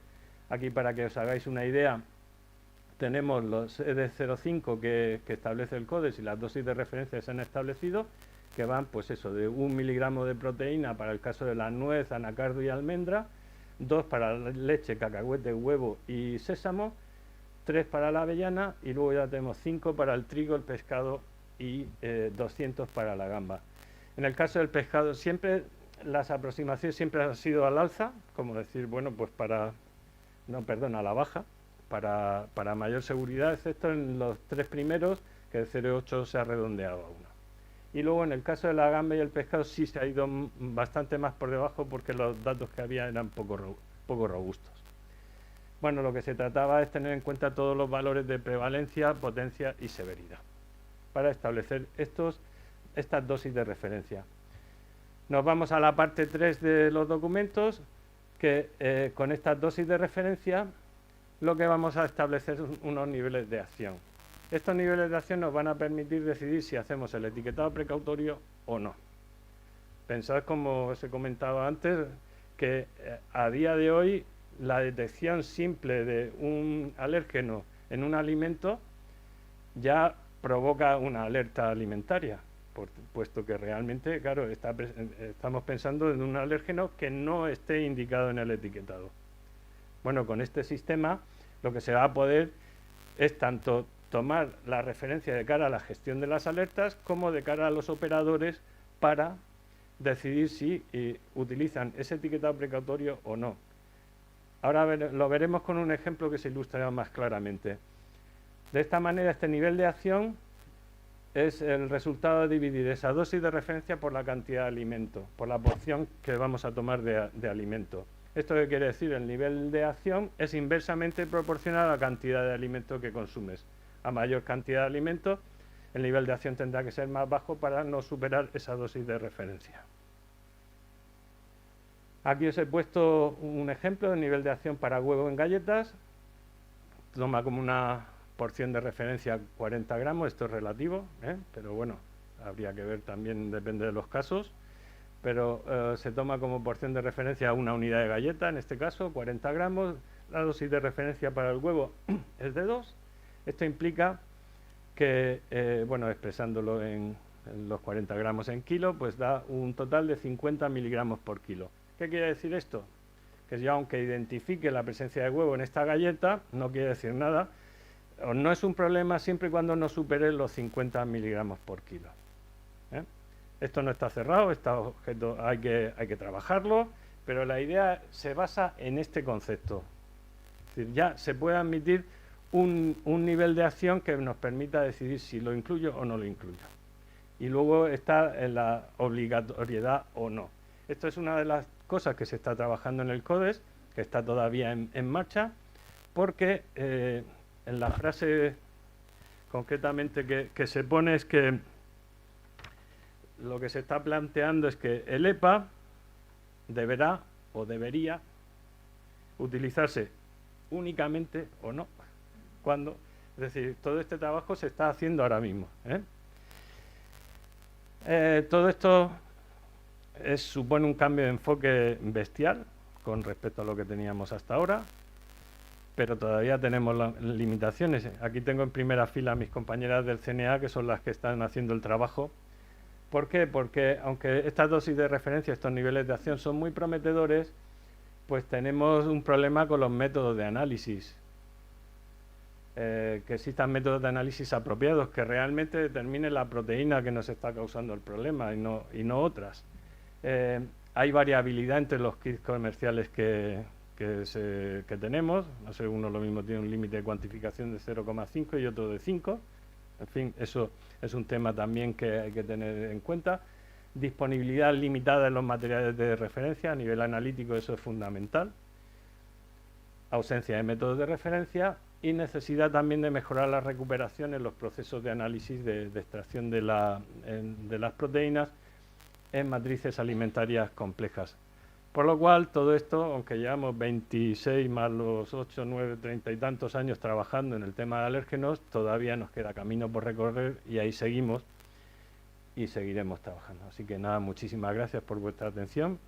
S3: Aquí, para que os hagáis una idea, tenemos los ED05 que establece el CODES y las dosis de referencia que se han establecido, que van, pues eso, de 1 miligramo de proteína para el caso de la nuez, anacardo y almendra, 2 para la leche, cacahuete, huevo y sésamo, 3 para la avellana, y luego ya tenemos 5 para el trigo, el pescado y 200 para la gamba. En el caso del pescado, siempre las aproximaciones siempre han sido al alza, como decir, bueno, pues a la baja, para mayor seguridad, excepto en los 3 primeros, que de 0,8 se ha redondeado a 1. Y luego en el caso de la gamba y el pescado sí se ha ido bastante más por debajo, porque los datos que había eran poco robustos. Bueno, lo que se trataba es tener en cuenta todos los valores de prevalencia, potencia y severidad para establecer estas dosis de referencia. Nos vamos a la parte 3 de los documentos, que con estas dosis de referencia lo que vamos a establecer son unos niveles de acción. Estos niveles de acción nos van a permitir decidir si hacemos el etiquetado precautorio o no. Pensad, como os he comentado antes, que a día de hoy la detección simple de un alérgeno en un alimento ya provoca una alerta alimentaria, puesto que realmente, claro, estamos pensando en un alérgeno que no esté indicado en el etiquetado. Bueno, con este sistema lo que se va a poder es tanto tomar la referencia de cara a la gestión de las alertas como de cara a los operadores para decidir si utilizan ese etiquetado precautorio o no. Ahora lo veremos con un ejemplo que se ilustra más claramente. De esta manera, este nivel de acción es el resultado de dividir esa dosis de referencia por la cantidad de alimento, por la porción que vamos a tomar de alimento. ¿Esto qué quiere decir? El nivel de acción es inversamente proporcional a la cantidad de alimento que consumes. A mayor cantidad de alimento, el nivel de acción tendrá que ser más bajo para no superar esa dosis de referencia. Aquí os he puesto un ejemplo del nivel de acción para huevo en galletas. Toma como una porción de referencia 40 gramos, esto es relativo, pero bueno, habría que ver también, depende de los casos. Pero se toma como porción de referencia una unidad de galleta, en este caso 40 gramos. La dosis de referencia para el huevo es de 2. Esto implica que, bueno, expresándolo en los 40 gramos en kilo, pues da un total de 50 miligramos por kilo. ¿Qué quiere decir esto? Que yo, aunque identifique la presencia de huevo en esta galleta, no quiere decir nada, o no es un problema siempre y cuando no supere los 50 miligramos por kilo. Esto no está cerrado, este objeto hay que trabajarlo, pero la idea se basa en este concepto. Es decir, ya se puede admitir un nivel de acción que nos permita decidir si lo incluyo o no lo incluyo. Y luego está en la obligatoriedad o no. Esto es una de las cosas que se está trabajando en el CODES, que está todavía en marcha, porque en la frase concretamente que se pone es que lo que se está planteando es que el EPA deberá o debería utilizarse únicamente o no, cuando, es decir, todo este trabajo se está haciendo ahora mismo. Todo esto supone un cambio de enfoque bestial con respecto a lo que teníamos hasta ahora. pero todavía tenemos limitaciones. Aquí tengo en primera fila a mis compañeras del CNA, que son las que están haciendo el trabajo. ¿Por qué? Porque aunque estas dosis de referencia, estos niveles de acción son muy prometedores, pues tenemos un problema con los métodos de análisis. Que existan métodos de análisis apropiados que realmente determinen la proteína que nos está causando el problema y no otras. Hay variabilidad entre los kits comerciales que tenemos. No sé, uno lo mismo tiene un límite de cuantificación de 0,5 y otro de 5. En fin, eso es un tema también que hay que tener en cuenta. Disponibilidad limitada en los materiales de referencia. A nivel analítico eso es fundamental. Ausencia de métodos de referencia y necesidad también de mejorar la recuperación en los procesos de análisis de extracción de las proteínas en matrices alimentarias complejas. Por lo cual, todo esto, aunque llevamos 26 más los 8, 9, 30 y tantos años trabajando en el tema de alérgenos, todavía nos queda camino por recorrer y ahí seguimos y seguiremos trabajando. Así que nada, muchísimas gracias por vuestra atención.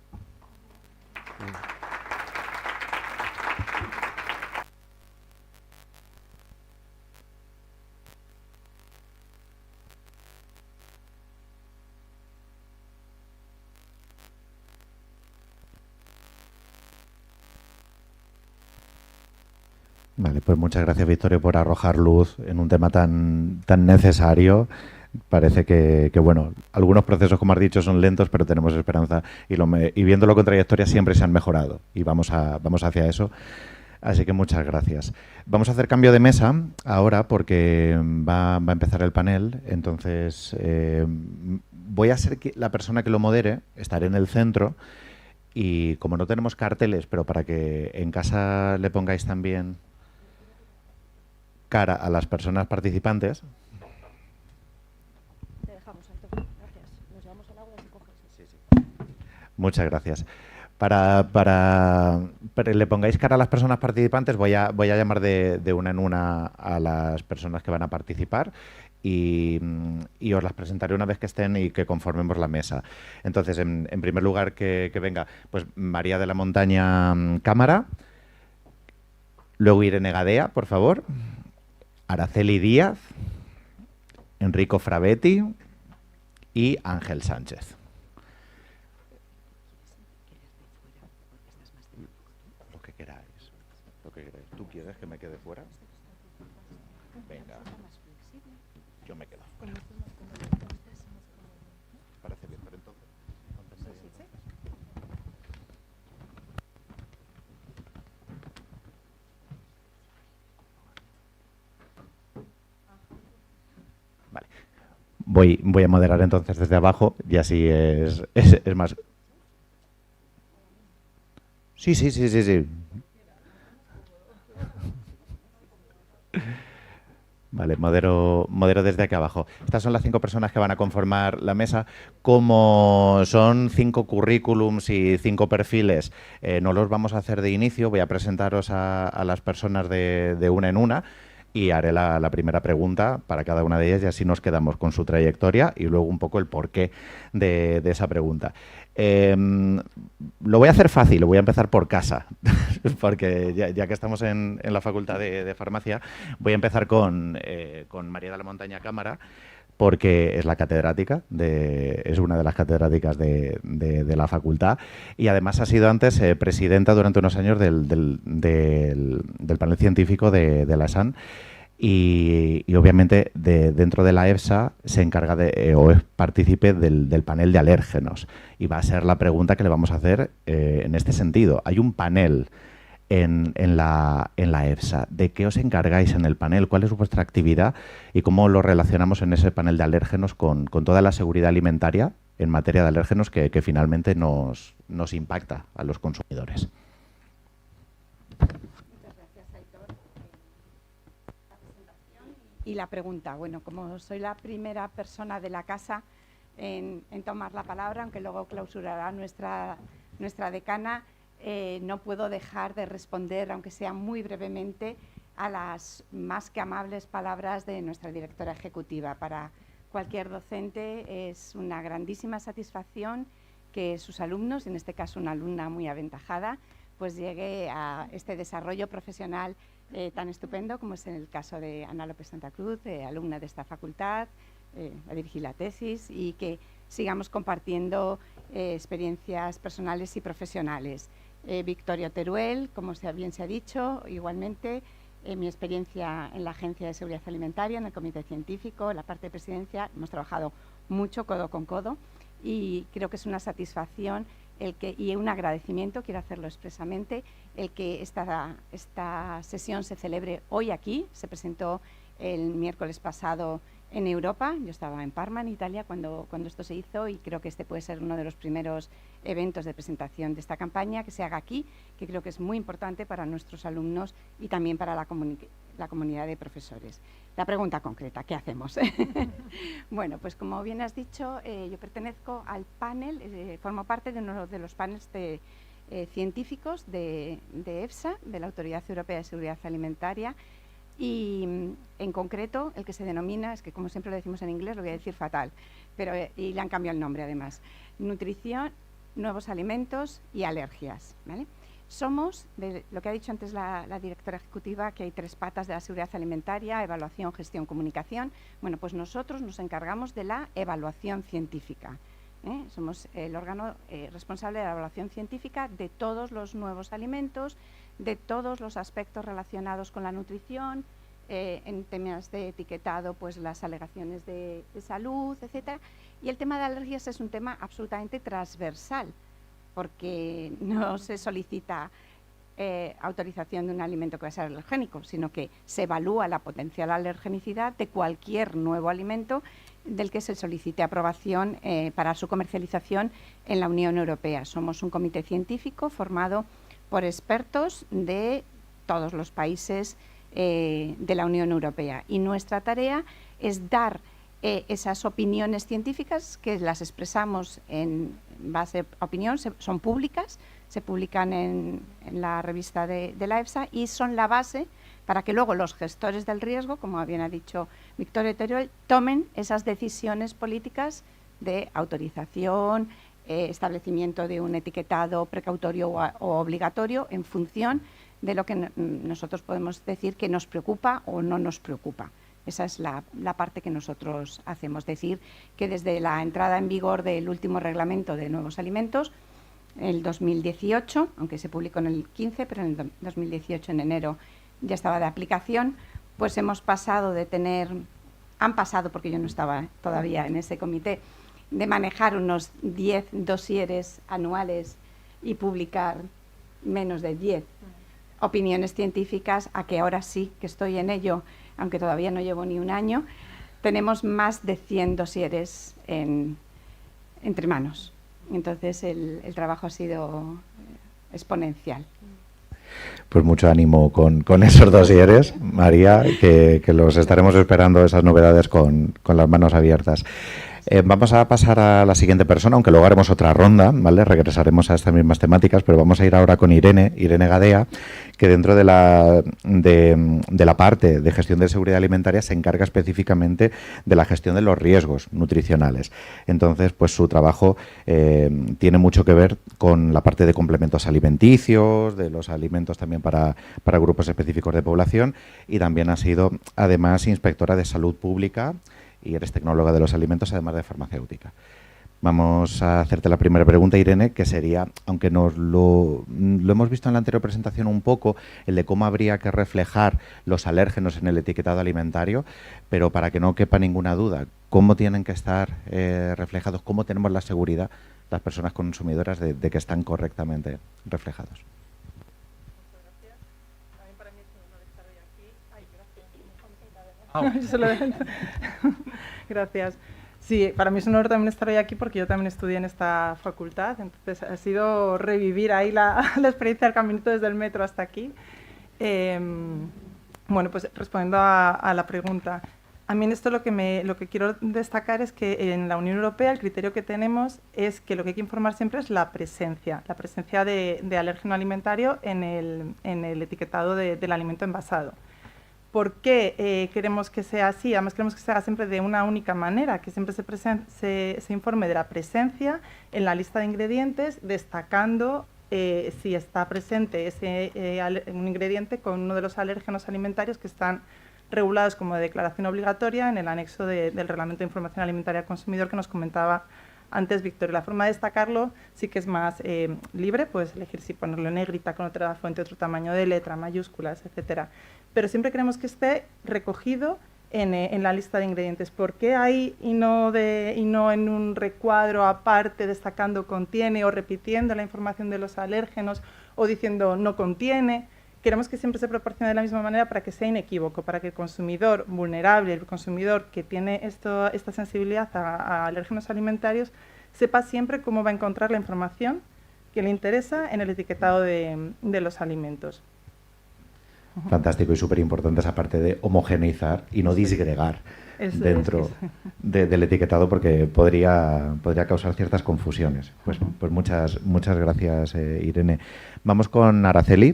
S1: Vale, pues muchas gracias, Victoria, por arrojar luz en un tema tan necesario. Parece que, bueno, algunos procesos, como has dicho, son lentos, pero tenemos esperanza y viéndolo con trayectoria siempre se han mejorado y vamos hacia eso. Así que muchas gracias. Vamos a hacer cambio de mesa ahora porque va a empezar el panel. Entonces, voy a ser la persona que lo modere, estaré en el centro y como no tenemos carteles, pero para que en casa le pongáis también cara a las personas participantes.
S2: Te dejamos, Aitor. Gracias. Nos llevamos al agua y coges.
S1: Sí, sí. Muchas gracias. Para que le pongáis cara a las personas participantes, voy a llamar de una en una a las personas que van a participar y os las presentaré una vez que estén y que conformemos la mesa. Entonces, en primer lugar, que venga pues María de la Montaña Cámara, luego Irene Gadea, por favor, Araceli Díaz, Enrico Frabetti y Ángel Sánchez. Lo que queráis. ¿Tú quieres que me quede fuera? Venga. Yo me quedo fuera. Parece bien, pero entonces... Vale. Voy a moderar entonces desde abajo y así es más... Sí. Vale, modero desde aquí abajo. Estas son las 5 personas que van a conformar la mesa. Como son 5 currículums y 5 perfiles, no los vamos a hacer de inicio. Voy a presentaros a las personas de una en una y haré la primera pregunta para cada una de ellas y así nos quedamos con su trayectoria y luego un poco el porqué de esa pregunta. Lo voy a hacer fácil, lo voy a empezar por casa, porque ya que estamos en la Facultad de Farmacia, voy a empezar con María de la Montaña Cámara, porque es la catedrática, es una de las catedráticas de la facultad y además ha sido antes presidenta durante unos años del panel científico de la ESAN y obviamente dentro de la EFSA se encarga o es partícipe del panel de alérgenos y va a ser la pregunta que le vamos a hacer en este sentido. Hay un panel en la EFSA. ¿De qué os encargáis en el panel? ¿Cuál es vuestra actividad? ¿Y cómo lo relacionamos en ese panel de alérgenos con toda la seguridad alimentaria en materia de alérgenos que finalmente nos impacta a los consumidores?
S4: Muchas gracias, Aitor. La presentación y la pregunta. Bueno, como soy la primera persona de la casa en tomar la palabra, aunque luego clausurará nuestra decana, no puedo dejar de responder, aunque sea muy brevemente, a las más que amables palabras de nuestra directora ejecutiva. Para cualquier docente es una grandísima satisfacción que sus alumnos, en este caso una alumna muy aventajada, pues llegue a este desarrollo profesional tan estupendo como es en el caso de Ana López Santa Cruz, alumna de esta facultad, a dirigir la tesis, y que sigamos compartiendo experiencias personales y profesionales. Victoria Teruel, como bien se ha dicho, igualmente mi experiencia en la Agencia de Seguridad Alimentaria, en el Comité Científico, en la parte de presidencia, hemos trabajado mucho codo con codo y creo que es una satisfacción y un agradecimiento, quiero hacerlo expresamente, el que esta sesión se celebre hoy aquí. Se presentó el miércoles pasado en Europa. Yo estaba en Parma, en Italia, cuando esto se hizo, y creo que este puede ser uno de los primeros eventos de presentación de esta campaña que se haga aquí, que creo que es muy importante para nuestros alumnos y también para la comunidad de profesores. La pregunta concreta, ¿qué hacemos? Bueno, pues como bien has dicho, yo pertenezco al panel, formo parte de uno de los paneles científicos de EFSA, de la Autoridad Europea de Seguridad Alimentaria, y en concreto el que se denomina, es que como siempre lo decimos en inglés, lo voy a decir fatal, y le han cambiado el nombre además: nutrición, nuevos alimentos y alergias, ¿vale? Somos, de lo que ha dicho antes la directora ejecutiva, que hay 3 patas de la seguridad alimentaria: evaluación, gestión, comunicación. Bueno, pues nosotros nos encargamos de la evaluación científica, ¿eh? Somos el órgano responsable de la evaluación científica de todos los nuevos alimentos, de todos los aspectos relacionados con la nutrición, en temas de etiquetado, pues las alegaciones de salud, etcétera. Y el tema de alergias es un tema absolutamente transversal, porque no se solicita autorización de un alimento que va a ser alergénico, sino que se evalúa la potencial alergenicidad de cualquier nuevo alimento del que se solicite aprobación para su comercialización en la Unión Europea. Somos un comité científico formado por expertos de todos los países de la Unión Europea, y nuestra tarea es dar esas opiniones científicas, que las expresamos en base a opinión, son públicas, se publican en la revista de la EFSA, y son la base para que luego los gestores del riesgo, como bien ha dicho Victoria Teruel, tomen esas decisiones políticas de autorización, establecimiento de un etiquetado precautorio o obligatorio en función de lo que nosotros podemos decir que nos preocupa o no nos preocupa. Esa es la parte que nosotros hacemos. Decir que desde la entrada en vigor del último reglamento de nuevos alimentos, el 2018, aunque se publicó en el 15, pero en el 2018, en enero, ya estaba de aplicación, pues hemos pasado han pasado, porque yo no estaba todavía en ese comité, de manejar unos 10 dosieres anuales y publicar menos de 10 opiniones científicas, a que ahora sí que estoy en ello, aunque todavía no llevo ni un año, tenemos más de 100 dosieres entre manos. Entonces el trabajo ha sido exponencial.
S1: Pues mucho ánimo con esos dosieres, María, que los estaremos esperando, esas novedades, con las manos abiertas. Vamos a pasar a la siguiente persona, aunque luego haremos otra ronda, ¿vale? Regresaremos a estas mismas temáticas, pero vamos a ir ahora con Irene Gadea, que dentro de la parte de gestión de seguridad alimentaria se encarga específicamente de la gestión de los riesgos nutricionales. Entonces, pues su trabajo tiene mucho que ver con la parte de complementos alimenticios, de los alimentos también para grupos específicos de población, y también ha sido, además, inspectora de salud pública, y eres tecnóloga de los alimentos, además de farmacéutica. Vamos a hacerte la primera pregunta, Irene, que sería, aunque nos lo hemos visto en la anterior presentación un poco, el de cómo habría que reflejar los alérgenos en el etiquetado alimentario, pero para que no quepa ninguna duda, ¿cómo tienen que estar reflejados? ¿Cómo tenemos la seguridad, las personas consumidoras, de que están correctamente reflejados?
S5: Gracias. Sí, para mí es un honor también estar hoy aquí, porque yo también estudié en esta facultad, entonces ha sido revivir ahí la experiencia del caminito desde el metro hasta aquí. Bueno, pues respondiendo a la pregunta, a mí en esto lo que quiero destacar es que en la Unión Europea el criterio que tenemos es que lo que hay que informar siempre es la presencia de alérgeno alimentario en el etiquetado del alimento envasado. ¿Por qué queremos que sea así? Además, queremos que se haga siempre de una única manera, que siempre se informe de la presencia en la lista de ingredientes, destacando si está presente un ingrediente con uno de los alérgenos alimentarios que están regulados como declaración obligatoria en el anexo del Reglamento de Información Alimentaria al Consumidor que nos comentaba antes Víctor. La forma de destacarlo sí que es más libre, puedes elegir si ponerlo en negrita con otra fuente, otro tamaño de letra, mayúsculas, etcétera. Pero siempre queremos que esté recogido en la lista de ingredientes. ¿Por qué ahí y no en un recuadro aparte destacando contiene o repitiendo la información de los alérgenos o diciendo no contiene? Queremos que siempre se proporcione de la misma manera para que sea inequívoco, para que el consumidor vulnerable, el consumidor que tiene esta sensibilidad a alérgenos alimentarios, sepa siempre cómo va a encontrar la información que le interesa en el etiquetado de los alimentos.
S1: Fantástico y súper importante esa parte de homogeneizar y no disgregar dentro del etiquetado porque podría causar ciertas confusiones. Pues muchas gracias, Irene. Vamos con Araceli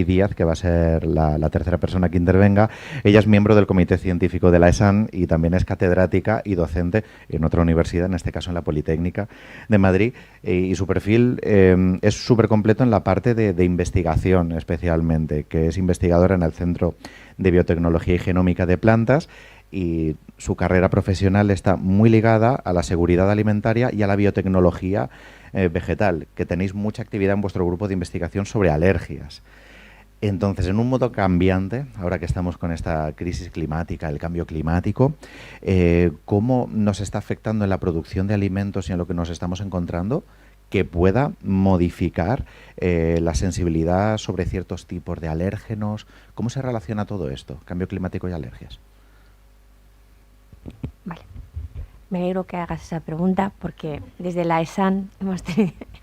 S1: Díaz, que va a ser la tercera persona que intervenga. Ella es miembro del Comité Científico de la ESAN y también es catedrática y docente en otra universidad, en este caso en la Politécnica de Madrid. Y su perfil es súper completo en la parte de investigación, especialmente, que es investigadora en el Centro de Biotecnología y Genómica de Plantas, y su carrera profesional está muy ligada a la seguridad alimentaria y a la biotecnología vegetal, que tenéis mucha actividad en vuestro grupo de investigación sobre alergias. Entonces, en un mundo cambiante, ahora que estamos con esta crisis climática, el cambio climático, ¿cómo nos está afectando en la producción de alimentos y en lo que nos estamos encontrando que pueda modificar la sensibilidad sobre ciertos tipos de alérgenos? ¿Cómo se relaciona todo esto, cambio climático y alergias?
S6: Vale. Me alegro que hagas esa pregunta porque desde la ESAN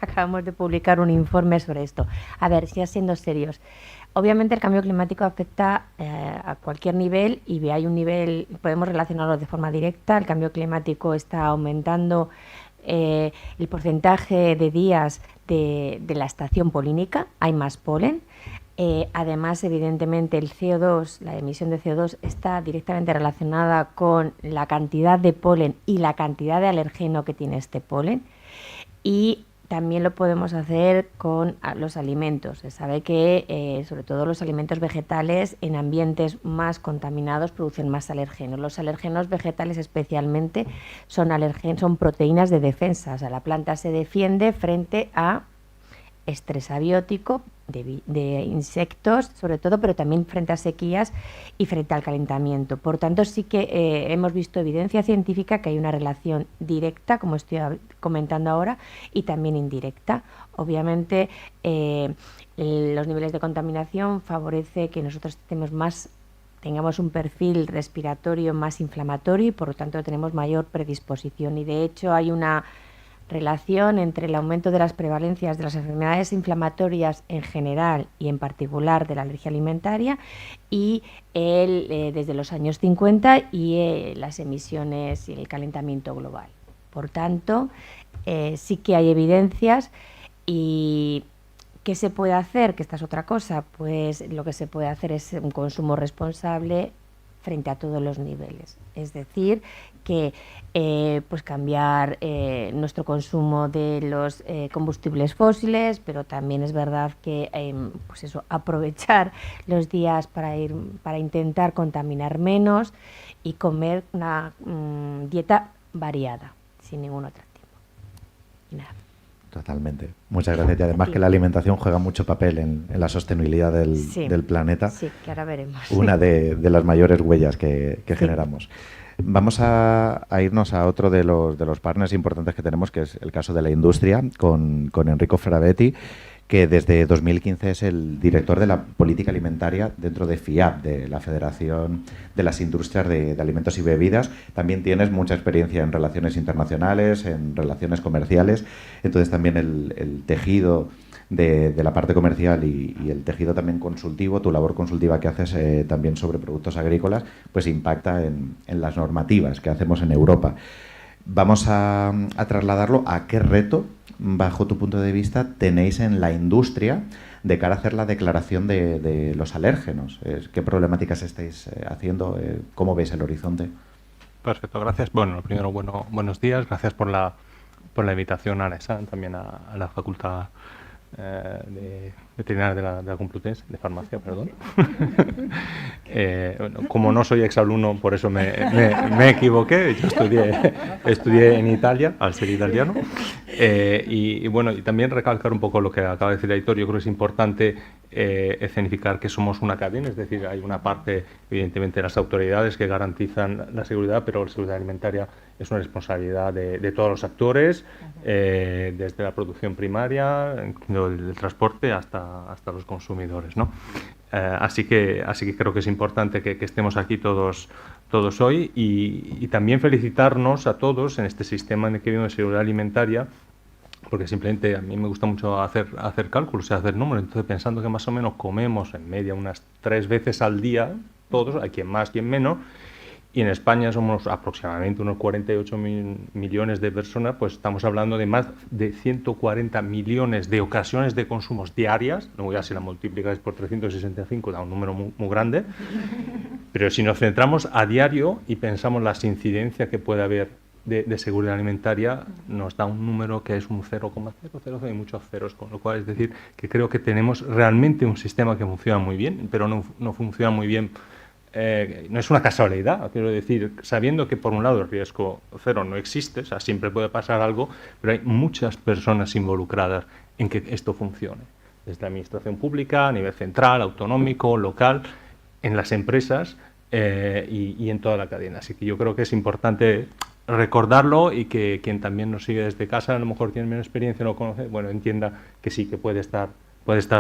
S6: acabamos de publicar un informe sobre esto. A ver, ya siendo serios, obviamente el cambio climático afecta a cualquier nivel y hay un nivel, podemos relacionarlo de forma directa. El cambio climático está aumentando el porcentaje de días de la estación polínica, hay más polen. Además, evidentemente, el CO2, la emisión de CO2 está directamente relacionada con la cantidad de polen y la cantidad de alergeno que tiene este polen. Y también lo podemos hacer con los alimentos. Se sabe que, sobre todo los alimentos vegetales, en ambientes más contaminados producen más alergenos. Los alergenos vegetales especialmente son proteínas de defensa. O sea, la planta se defiende frente a estrés abiótico de insectos, sobre todo, pero también frente a sequías y frente al calentamiento. Por tanto, sí que hemos visto evidencia científica que hay una relación directa, como estoy comentando ahora, y también indirecta. Obviamente, los niveles de contaminación favorece que nosotros tengamos un perfil respiratorio más inflamatorio y, por lo tanto, tenemos mayor predisposición. Y, de hecho, hay una relación entre el aumento de las prevalencias de las enfermedades inflamatorias en general y en particular de la alergia alimentaria y desde los años 50 y las emisiones y el calentamiento global. Por tanto, sí que hay evidencias. ¿Y qué se puede hacer? Que esta es otra cosa. Pues lo que se puede hacer es un consumo responsable frente a todos los niveles. Es decir, que pues cambiar nuestro consumo de los combustibles fósiles, pero también es verdad que pues eso, aprovechar los días para intentar contaminar menos y comer una dieta variada, sin ningún otro tipo. Y nada.
S1: Totalmente. Muchas gracias. Y además que la alimentación juega mucho papel en la sostenibilidad del planeta.
S6: Sí, que ahora veremos.
S1: Una de las mayores huellas que generamos. Vamos a irnos a otro de los partners importantes que tenemos, que es el caso de la industria, con Enrico Ferabetti, que desde 2015 es el director de la política alimentaria dentro de FIAB, de la Federación de las Industrias de Alimentos y Bebidas. También tienes mucha experiencia en relaciones internacionales, en relaciones comerciales, entonces también el tejido de la parte comercial y el tejido también consultivo, tu labor consultiva que haces también sobre productos agrícolas, pues impacta en las normativas que hacemos en Europa. Vamos a trasladarlo a qué reto, bajo tu punto de vista, tenéis en la industria de cara a hacer la declaración de los alérgenos. ¿Qué problemáticas estáis haciendo? ¿Cómo veis el horizonte?
S7: Perfecto, gracias. Bueno, lo primero, buenos días. Gracias por la invitación a la ESAN, también a la Facultad de veterinaria de la Complutense, de farmacia, perdón. Bueno, como no soy exalumno, por eso me equivoqué. Yo estudié en Italia, al ser italiano. Y bueno, y también recalcar un poco lo que acaba de decir Aitor. Yo creo que es importante escenificar que somos una cadena, es decir, hay una parte, evidentemente, de las autoridades que garantizan la seguridad, pero la seguridad alimentaria es una responsabilidad de todos los actores, desde la producción primaria, el transporte, hasta los consumidores, ¿no? Así que creo que es importante que estemos aquí todos hoy y también felicitarnos a todos en este sistema en el que vivimos de seguridad alimentaria, porque simplemente a mí me gusta mucho hacer cálculos, hacer números. Entonces, pensando que más o menos comemos en media unas 3 veces al día, todos, hay quien más, quien menos, y en España somos aproximadamente unos 48 millones de personas, pues estamos hablando de más de 140 millones de ocasiones de consumos diarias. No, ya si la multiplicáis por 365 da un número muy grande, pero si nos centramos a diario y pensamos las incidencias que puede haber de seguridad alimentaria, nos da un número que es un 0,000, hay muchos ceros, con lo cual es decir que creo que tenemos realmente un sistema que funciona muy bien, pero no funciona muy bien. No es una casualidad, quiero decir, sabiendo que por un lado el riesgo cero no existe, o sea, siempre puede pasar algo, pero hay muchas personas involucradas en que esto funcione, desde la administración pública, a nivel central, autonómico, local, en las empresas y en toda la cadena. Así que yo creo que es importante recordarlo y que quien también nos sigue desde casa, a lo mejor tiene menos experiencia, no lo conoce, bueno, entienda que sí, que puede estar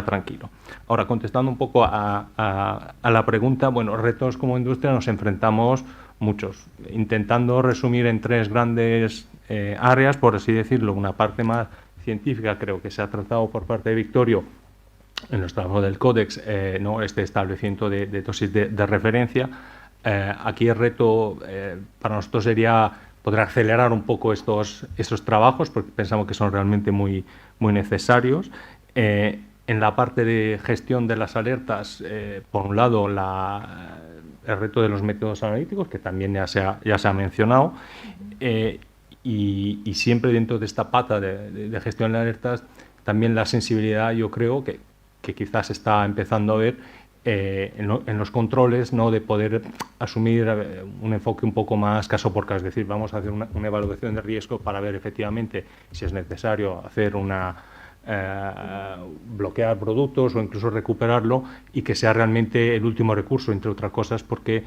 S7: tranquilo. Ahora, contestando un poco a la pregunta, bueno, retos como industria nos enfrentamos muchos, intentando resumir en 3 grandes áreas, por así decirlo. Una parte más científica, creo que se ha tratado por parte de Victorio en los trabajos del Códex, ¿no? Este establecimiento de dosis de referencia. Aquí el reto para nosotros sería poder acelerar un poco esos trabajos, porque pensamos que son realmente muy necesarios. En la parte de gestión de las alertas, por un lado, el reto de los métodos analíticos, que también ya se ha mencionado, y siempre dentro de esta pata de gestión de alertas, también la sensibilidad, yo creo, que quizás se está empezando a ver en los controles, ¿no? De poder asumir un enfoque un poco más caso por caso, es decir, vamos a hacer una evaluación de riesgo para ver efectivamente si es necesario hacer bloquear productos o incluso recuperarlo, y que sea realmente el último recurso, entre otras cosas, porque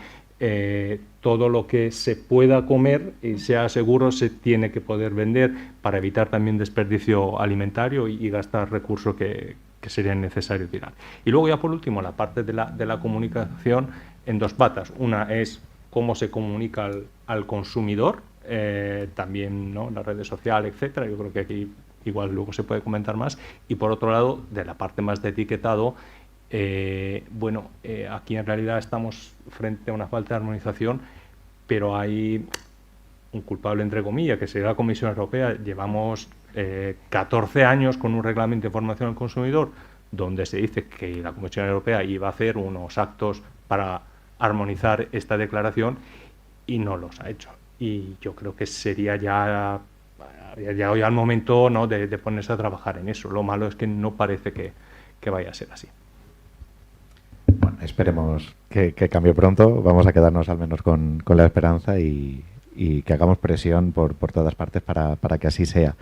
S7: todo lo que se pueda comer y sea seguro se tiene que poder vender para evitar también desperdicio alimentario y gastar recursos que sería necesario tirar. Y luego ya por último la parte de la comunicación en 2 patas. Una es cómo se comunica al consumidor, también, ¿no? Las redes sociales, etcétera. Yo creo que aquí igual luego se puede comentar más. Y por otro lado, de la parte más de etiquetado, aquí en realidad estamos frente a una falta de armonización, pero hay un culpable, entre comillas, que sería la Comisión Europea. Llevamos 14 años con un reglamento de información al consumidor donde se dice que la Comisión Europea iba a hacer unos actos para armonizar esta declaración y no los ha hecho. Y yo creo que sería ya hoy al momento, ¿no? de ponerse a trabajar en eso. Lo malo es que no parece que vaya a ser así.
S1: Bueno, esperemos que cambie pronto. Vamos a quedarnos al menos con la esperanza y que hagamos presión por todas partes para que así sea.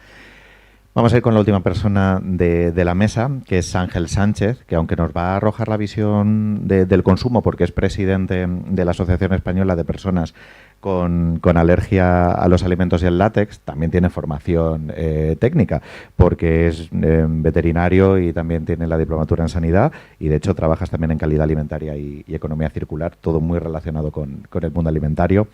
S1: Vamos a ir con la última persona de la mesa, que es Ángel Sánchez, que aunque nos va a arrojar la visión del consumo, porque es presidente de la Asociación Española de Personas con alergia a los alimentos y el látex, también tiene formación técnica, porque es veterinario y también tiene la diplomatura en sanidad, y de hecho trabajas también en calidad alimentaria y economía circular, todo muy relacionado con el mundo alimentario.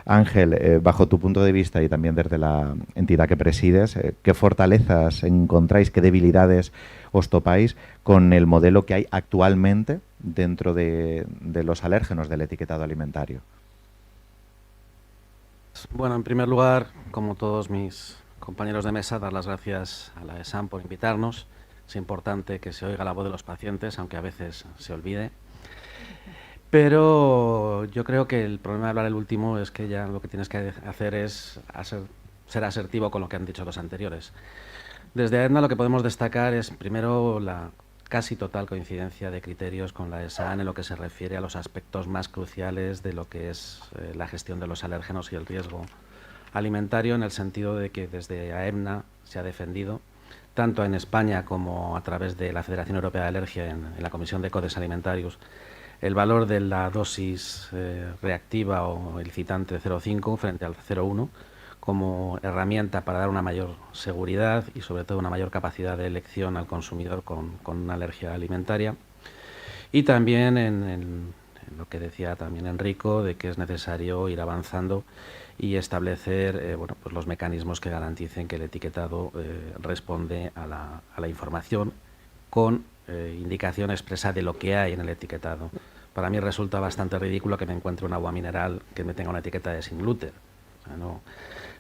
S1: Ángel, bajo tu punto de vista y también desde la entidad que presides, ¿qué fortalezas encontráis, qué debilidades os topáis con el modelo que hay actualmente dentro de los alérgenos del etiquetado alimentario?
S8: Bueno, en primer lugar, como todos mis compañeros de mesa, dar las gracias a la ESAM por invitarnos. Es importante que se oiga la voz de los pacientes, aunque a veces se olvide. Pero yo creo que el problema de hablar el último es que ya lo que tienes que hacer es ser asertivo con lo que han dicho los anteriores. Desde AERNA lo que podemos destacar es, primero, la casi total coincidencia de criterios con la ESAN en lo que se refiere a los aspectos más cruciales de lo que es la gestión de los alérgenos y el riesgo alimentario, en el sentido de que desde AERNA se ha defendido, tanto en España como a través de la Federación Europea de Alergia en la Comisión de Codes Alimentarios, el valor de la dosis reactiva o el citante 0,5 frente al 0,1 como herramienta para dar una mayor seguridad y sobre todo una mayor capacidad de elección al consumidor con una alergia alimentaria. Y también en lo que decía también Enrico, de que es necesario ir avanzando y establecer bueno, pues los mecanismos que garanticen que el etiquetado responde a la información con indicación expresa de lo que hay en el etiquetado. Para mí resulta bastante ridículo que me encuentre un agua mineral que me tenga una etiqueta de sin gluten. O sea,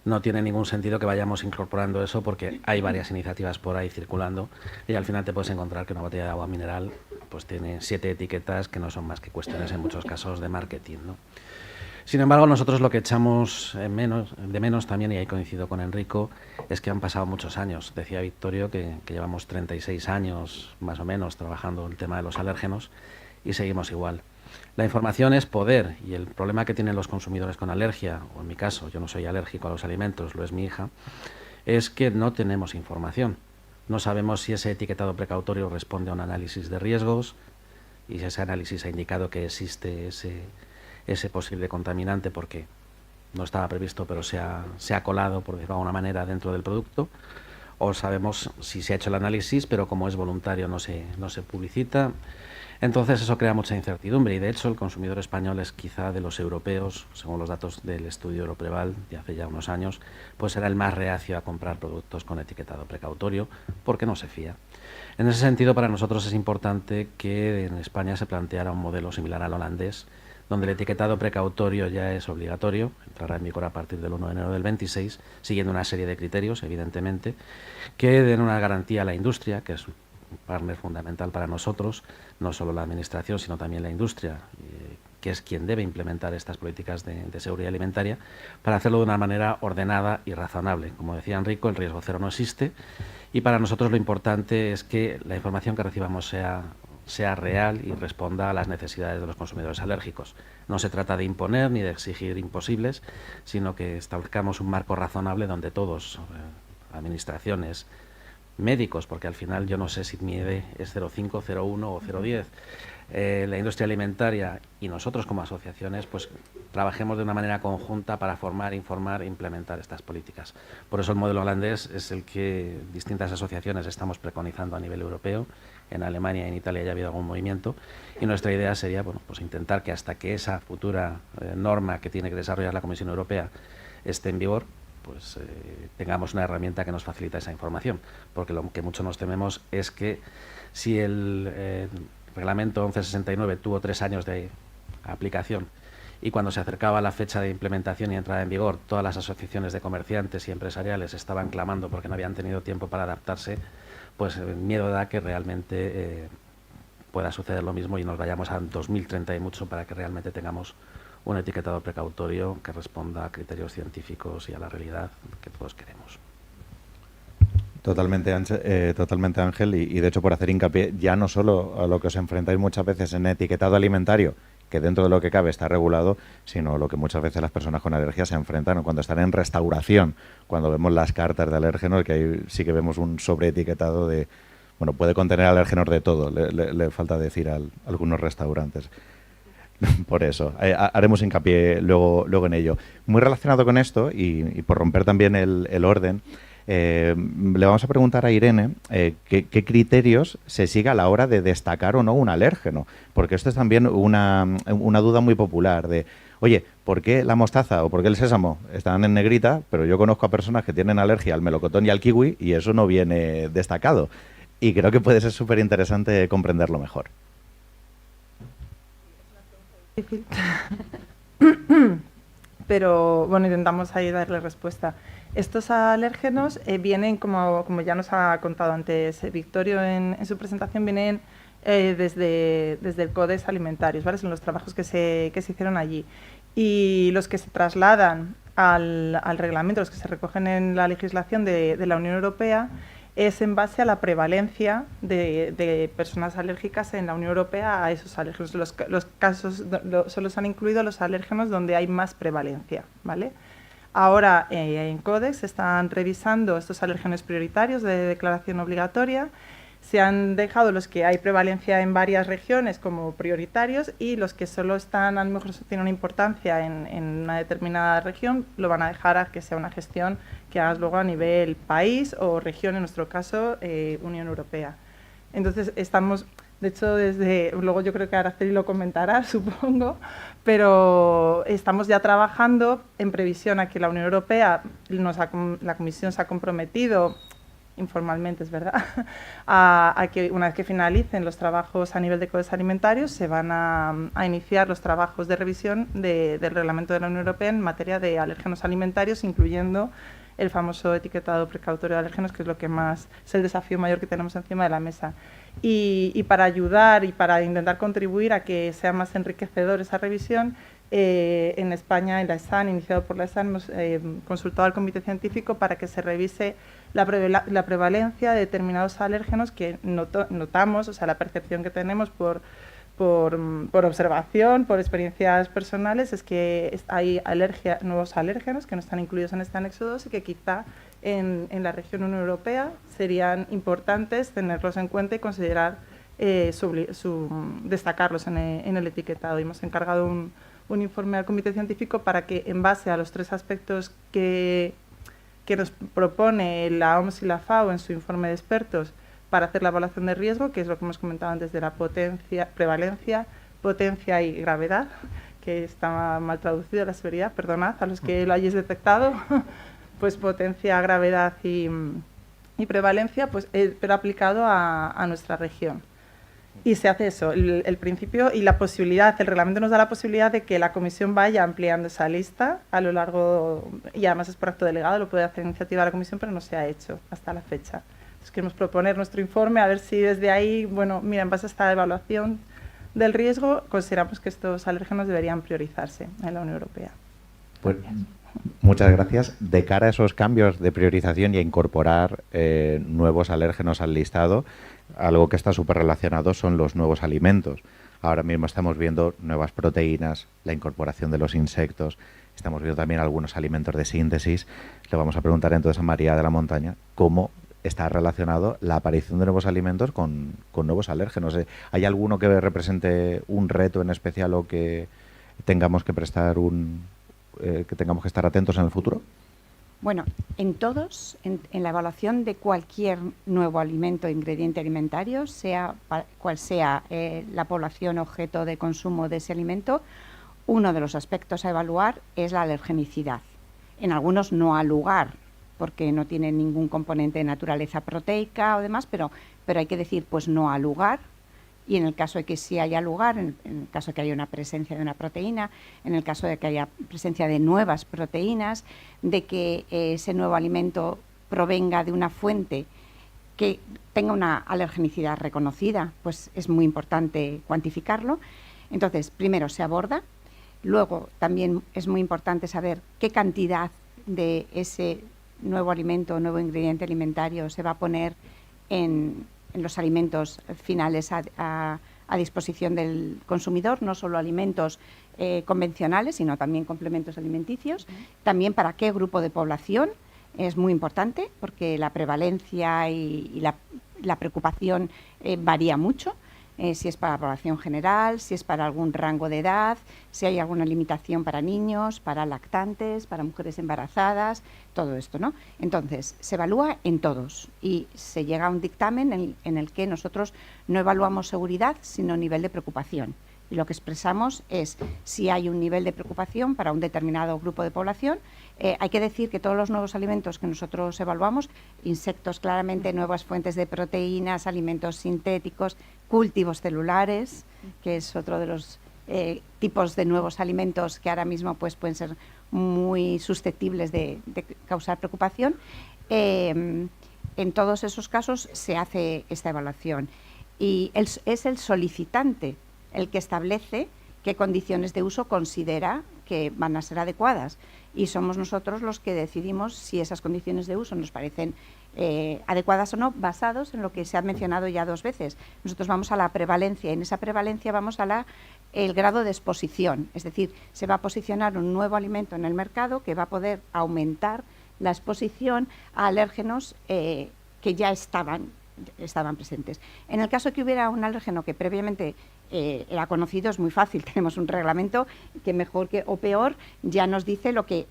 S8: no tiene ningún sentido que vayamos incorporando eso, porque hay varias iniciativas por ahí circulando y al final te puedes encontrar que una botella de agua mineral pues tiene 7 etiquetas que no son más que cuestiones en muchos casos de marketing, ¿no? Sin embargo, nosotros lo que echamos de menos también, y ahí coincido con Enrico, es que han pasado muchos años. Decía Victorio que llevamos 36 años más o menos trabajando el tema de los alérgenos y seguimos igual. La información es poder, y el problema que tienen los consumidores con alergia, o en mi caso, yo no soy alérgico a los alimentos, lo es mi hija, es que no tenemos información. No sabemos si ese etiquetado precautorio responde a un análisis de riesgos y si ese análisis ha indicado que existe ese posible contaminante porque no estaba previsto pero se ha colado, por decirlo de alguna manera, dentro del producto, o sabemos si se ha hecho el análisis pero como es voluntario no se publicita. Entonces eso crea mucha incertidumbre y de hecho el consumidor español es quizá de los europeos, según los datos del estudio Europreval de hace ya unos años, pues era el más reacio a comprar productos con etiquetado precautorio porque no se fía. En ese sentido, para nosotros es importante que en España se planteara un modelo similar al holandés, donde el etiquetado precautorio ya es obligatorio, entrará en vigor a partir del 1 de enero del 26, siguiendo una serie de criterios, evidentemente, que den una garantía a la industria, que es un partner fundamental para nosotros, no solo la administración, sino también la industria, que es quien debe implementar estas políticas de seguridad alimentaria, para hacerlo de una manera ordenada y razonable. Como decía Enrico, el riesgo cero no existe, y para nosotros lo importante es que la información que recibamos sea real y responda a las necesidades de los consumidores alérgicos. No se trata de imponer ni de exigir imposibles, sino que establezcamos un marco razonable donde todos, administraciones, médicos, porque al final yo no sé si mi ED es 0,5, 0,1 o 0,10, la industria alimentaria y nosotros como asociaciones, pues trabajemos de una manera conjunta para formar, informar e implementar estas políticas. Por eso el modelo holandés es el que distintas asociaciones estamos preconizando a nivel europeo. En Alemania y en Italia ya ha habido algún movimiento y nuestra idea sería bueno, pues intentar que hasta que esa futura norma que tiene que desarrollar la Comisión Europea esté en vigor, pues tengamos una herramienta que nos facilita esa información, porque lo que mucho nos tememos es que si el reglamento 1169 tuvo 3 años de aplicación y cuando se acercaba la fecha de implementación y entrada en vigor, todas las asociaciones de comerciantes y empresariales estaban clamando porque no habían tenido tiempo para adaptarse, pues el miedo da que realmente pueda suceder lo mismo y nos vayamos a 2030 y mucho para que realmente tengamos un etiquetado precautorio que responda a criterios científicos y a la realidad que todos queremos.
S1: Totalmente, Ángel, y de hecho por hacer hincapié ya no solo a lo que os enfrentáis muchas veces en etiquetado alimentario, que dentro de lo que cabe está regulado, sino lo que muchas veces las personas con alergia se enfrentan, ¿no? Cuando están en restauración, cuando vemos las cartas de alérgenos, que ahí sí que vemos un sobreetiquetado de, bueno, puede contener alérgenos de todo, le falta decir a algunos restaurantes. Por eso, haremos hincapié luego en ello. Muy relacionado con esto, y por romper también el orden, le vamos a preguntar a Irene qué criterios se sigue a la hora de destacar o no un alérgeno, porque esto es también una duda muy popular de, oye, ¿por qué la mostaza o por qué el sésamo están en negrita? Pero yo conozco a personas que tienen alergia al melocotón y al kiwi y eso no viene destacado. Y creo que puede ser súper interesante comprenderlo mejor.
S5: Pero bueno, intentamos ahí darle respuesta. Estos alérgenos vienen, como ya nos ha contado antes Victorio en su presentación, vienen desde el Codes Alimentarios, ¿vale? Son los trabajos que se hicieron allí. Y los que se trasladan al reglamento, los que se recogen en la legislación de la Unión Europea, es en base a la prevalencia de personas alérgicas en la Unión Europea a esos alérgenos. Los casos solo se han incluido los alérgenos donde hay más prevalencia, ¿vale? Ahora en Codex están revisando estos alérgenos prioritarios de declaración obligatoria. Se han dejado los que hay prevalencia en varias regiones como prioritarios y los que solo están, a lo mejor tienen una importancia en una determinada región, lo van a dejar a que sea una gestión que hagas luego a nivel país o región, en nuestro caso Unión Europea. Entonces estamos, de hecho, luego yo creo que Araceli lo comentará, supongo, pero estamos ya trabajando en previsión a que la Unión Europea, la Comisión se ha comprometido, informalmente es verdad, a que una vez que finalicen los trabajos a nivel de Codex Alimentarios se van a iniciar los trabajos de revisión del reglamento de la Unión Europea en materia de alérgenos alimentarios, incluyendo el famoso etiquetado precautorio de alérgenos, que es lo que más es el desafío mayor que tenemos encima de la mesa. Y para ayudar y para intentar contribuir a que sea más enriquecedor esa revisión, en España, en la ESAN, iniciado por la ESAN, hemos consultado al comité científico para que se revise la prevalencia de determinados alérgenos que notamos, o sea, la percepción que tenemos por observación, por experiencias personales, es que hay nuevos alérgenos que no están incluidos en este anexo 2 y que quizá en la región Unión Europea serían importantes tenerlos en cuenta y considerar destacarlos en el etiquetado. Y hemos encargado un informe al comité científico para que, en base a los 3 aspectos que nos propone la OMS y la FAO en su informe de expertos para hacer la evaluación de riesgo, que es lo que hemos comentado antes de la prevalencia, potencia y gravedad, que está mal traducido la severidad, perdonad a los que lo hayáis detectado, pues potencia, gravedad y prevalencia, pues, pero aplicado a nuestra región. Y se hace eso, el principio y la posibilidad, el reglamento nos da la posibilidad de que la Comisión vaya ampliando esa lista a lo largo, y además es por acto delegado, lo puede hacer iniciativa de la Comisión, pero no se ha hecho hasta la fecha. Entonces queremos proponer nuestro informe, a ver si desde ahí, bueno, mira, en base a esta evaluación del riesgo, consideramos que estos alérgenos deberían priorizarse en la Unión Europea.
S1: Pues, muchas gracias. De cara a esos cambios de priorización y a incorporar nuevos alérgenos al listado, algo que está súper relacionado son los nuevos alimentos. Ahora mismo estamos viendo nuevas proteínas, la incorporación de los insectos, estamos viendo también algunos alimentos de síntesis. Le vamos a preguntar entonces a María de la Montaña cómo está relacionado la aparición de nuevos alimentos con nuevos alérgenos. ¿Hay alguno que represente un reto en especial o que tengamos que prestar que tengamos que estar atentos en el futuro?
S4: Bueno, en la evaluación de cualquier nuevo alimento o ingrediente alimentario, sea cual sea la población objeto de consumo de ese alimento, uno de los aspectos a evaluar es la alergenicidad. En algunos no ha lugar, porque no tiene ningún componente de naturaleza proteica o demás, pero hay que decir, pues no ha lugar. Y en el caso de que sí haya lugar, en el caso de que haya una presencia de una proteína, en el caso de que haya presencia de nuevas proteínas, de que ese nuevo alimento provenga de una fuente que tenga una alergenicidad reconocida, pues es muy importante cuantificarlo. Entonces, primero se aborda, luego también es muy importante saber qué cantidad de ese nuevo alimento o nuevo ingrediente alimentario se va a poner en los alimentos finales a disposición del consumidor, no solo alimentos convencionales, sino también complementos alimenticios. También para qué grupo de población es muy importante, porque la prevalencia y la preocupación varía mucho. Si es para la población general, si es para algún rango de edad, si hay alguna limitación para niños, para lactantes, para mujeres embarazadas, todo esto, ¿no? Entonces, se evalúa en todos y se llega a un dictamen en el que nosotros no evaluamos seguridad, sino nivel de preocupación. Y lo que expresamos es si hay un nivel de preocupación para un determinado grupo de población. Hay que decir que todos los nuevos alimentos que nosotros evaluamos, insectos claramente, nuevas fuentes de proteínas, alimentos sintéticos, cultivos celulares, que es otro de los tipos de nuevos alimentos que ahora mismo pues, pueden ser muy susceptibles de causar preocupación. En todos esos casos se hace esta evaluación y es el solicitante el que establece qué condiciones de uso considera que van a ser adecuadas y somos nosotros los que decidimos si esas condiciones de uso nos parecen adecuadas o no, basados en lo que se ha mencionado ya 2 veces. Nosotros vamos a la prevalencia y en esa prevalencia vamos a el grado de exposición, es decir, se va a posicionar un nuevo alimento en el mercado que va a poder aumentar la exposición a alérgenos que ya estaban presentes. En el caso de que hubiera un alérgeno que previamente era conocido, es muy fácil, tenemos un reglamento que mejor o peor ya nos dice lo que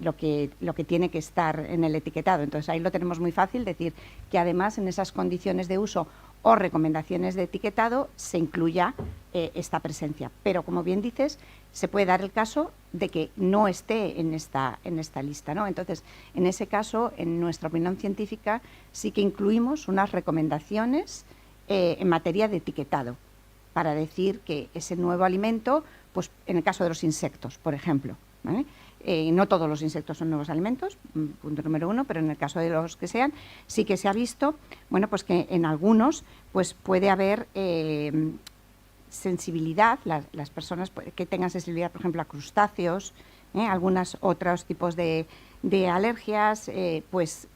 S4: tiene que estar en el etiquetado. Entonces ahí lo tenemos muy fácil, decir que además en esas condiciones de uso o recomendaciones de etiquetado se incluya esta presencia. Pero como bien dices, se puede dar el caso de que no esté en esta lista, ¿no? Entonces, en ese caso, en nuestra opinión científica, sí que incluimos unas recomendaciones en materia de etiquetado, para decir que ese nuevo alimento, pues en el caso de los insectos, por ejemplo, ¿vale? No todos los insectos son nuevos alimentos, punto número 1, pero en el caso de los que sean, sí que se ha visto, bueno, pues que en algunos pues puede haber sensibilidad, las personas que tengan sensibilidad, por ejemplo, a crustáceos, algunos otros tipos de alergias, pues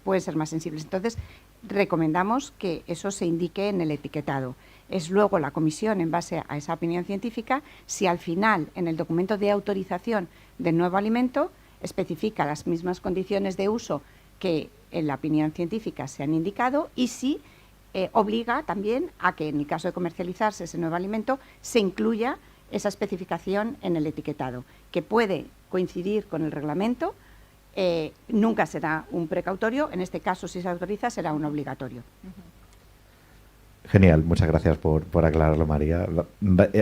S4: pueden ser más sensibles. Entonces, recomendamos que eso se indique en el etiquetado. Es luego la comisión, en base a esa opinión científica, si al final, en el documento de autorización del nuevo alimento, especifica las mismas condiciones de uso que en la opinión científica se han indicado y si obliga también a que, en el caso de comercializarse ese nuevo alimento, se incluya esa especificación en el etiquetado, que puede coincidir con el reglamento. Nunca será un precautorio, en este caso, si se autoriza, será un obligatorio.
S1: Genial, muchas gracias por aclararlo, María.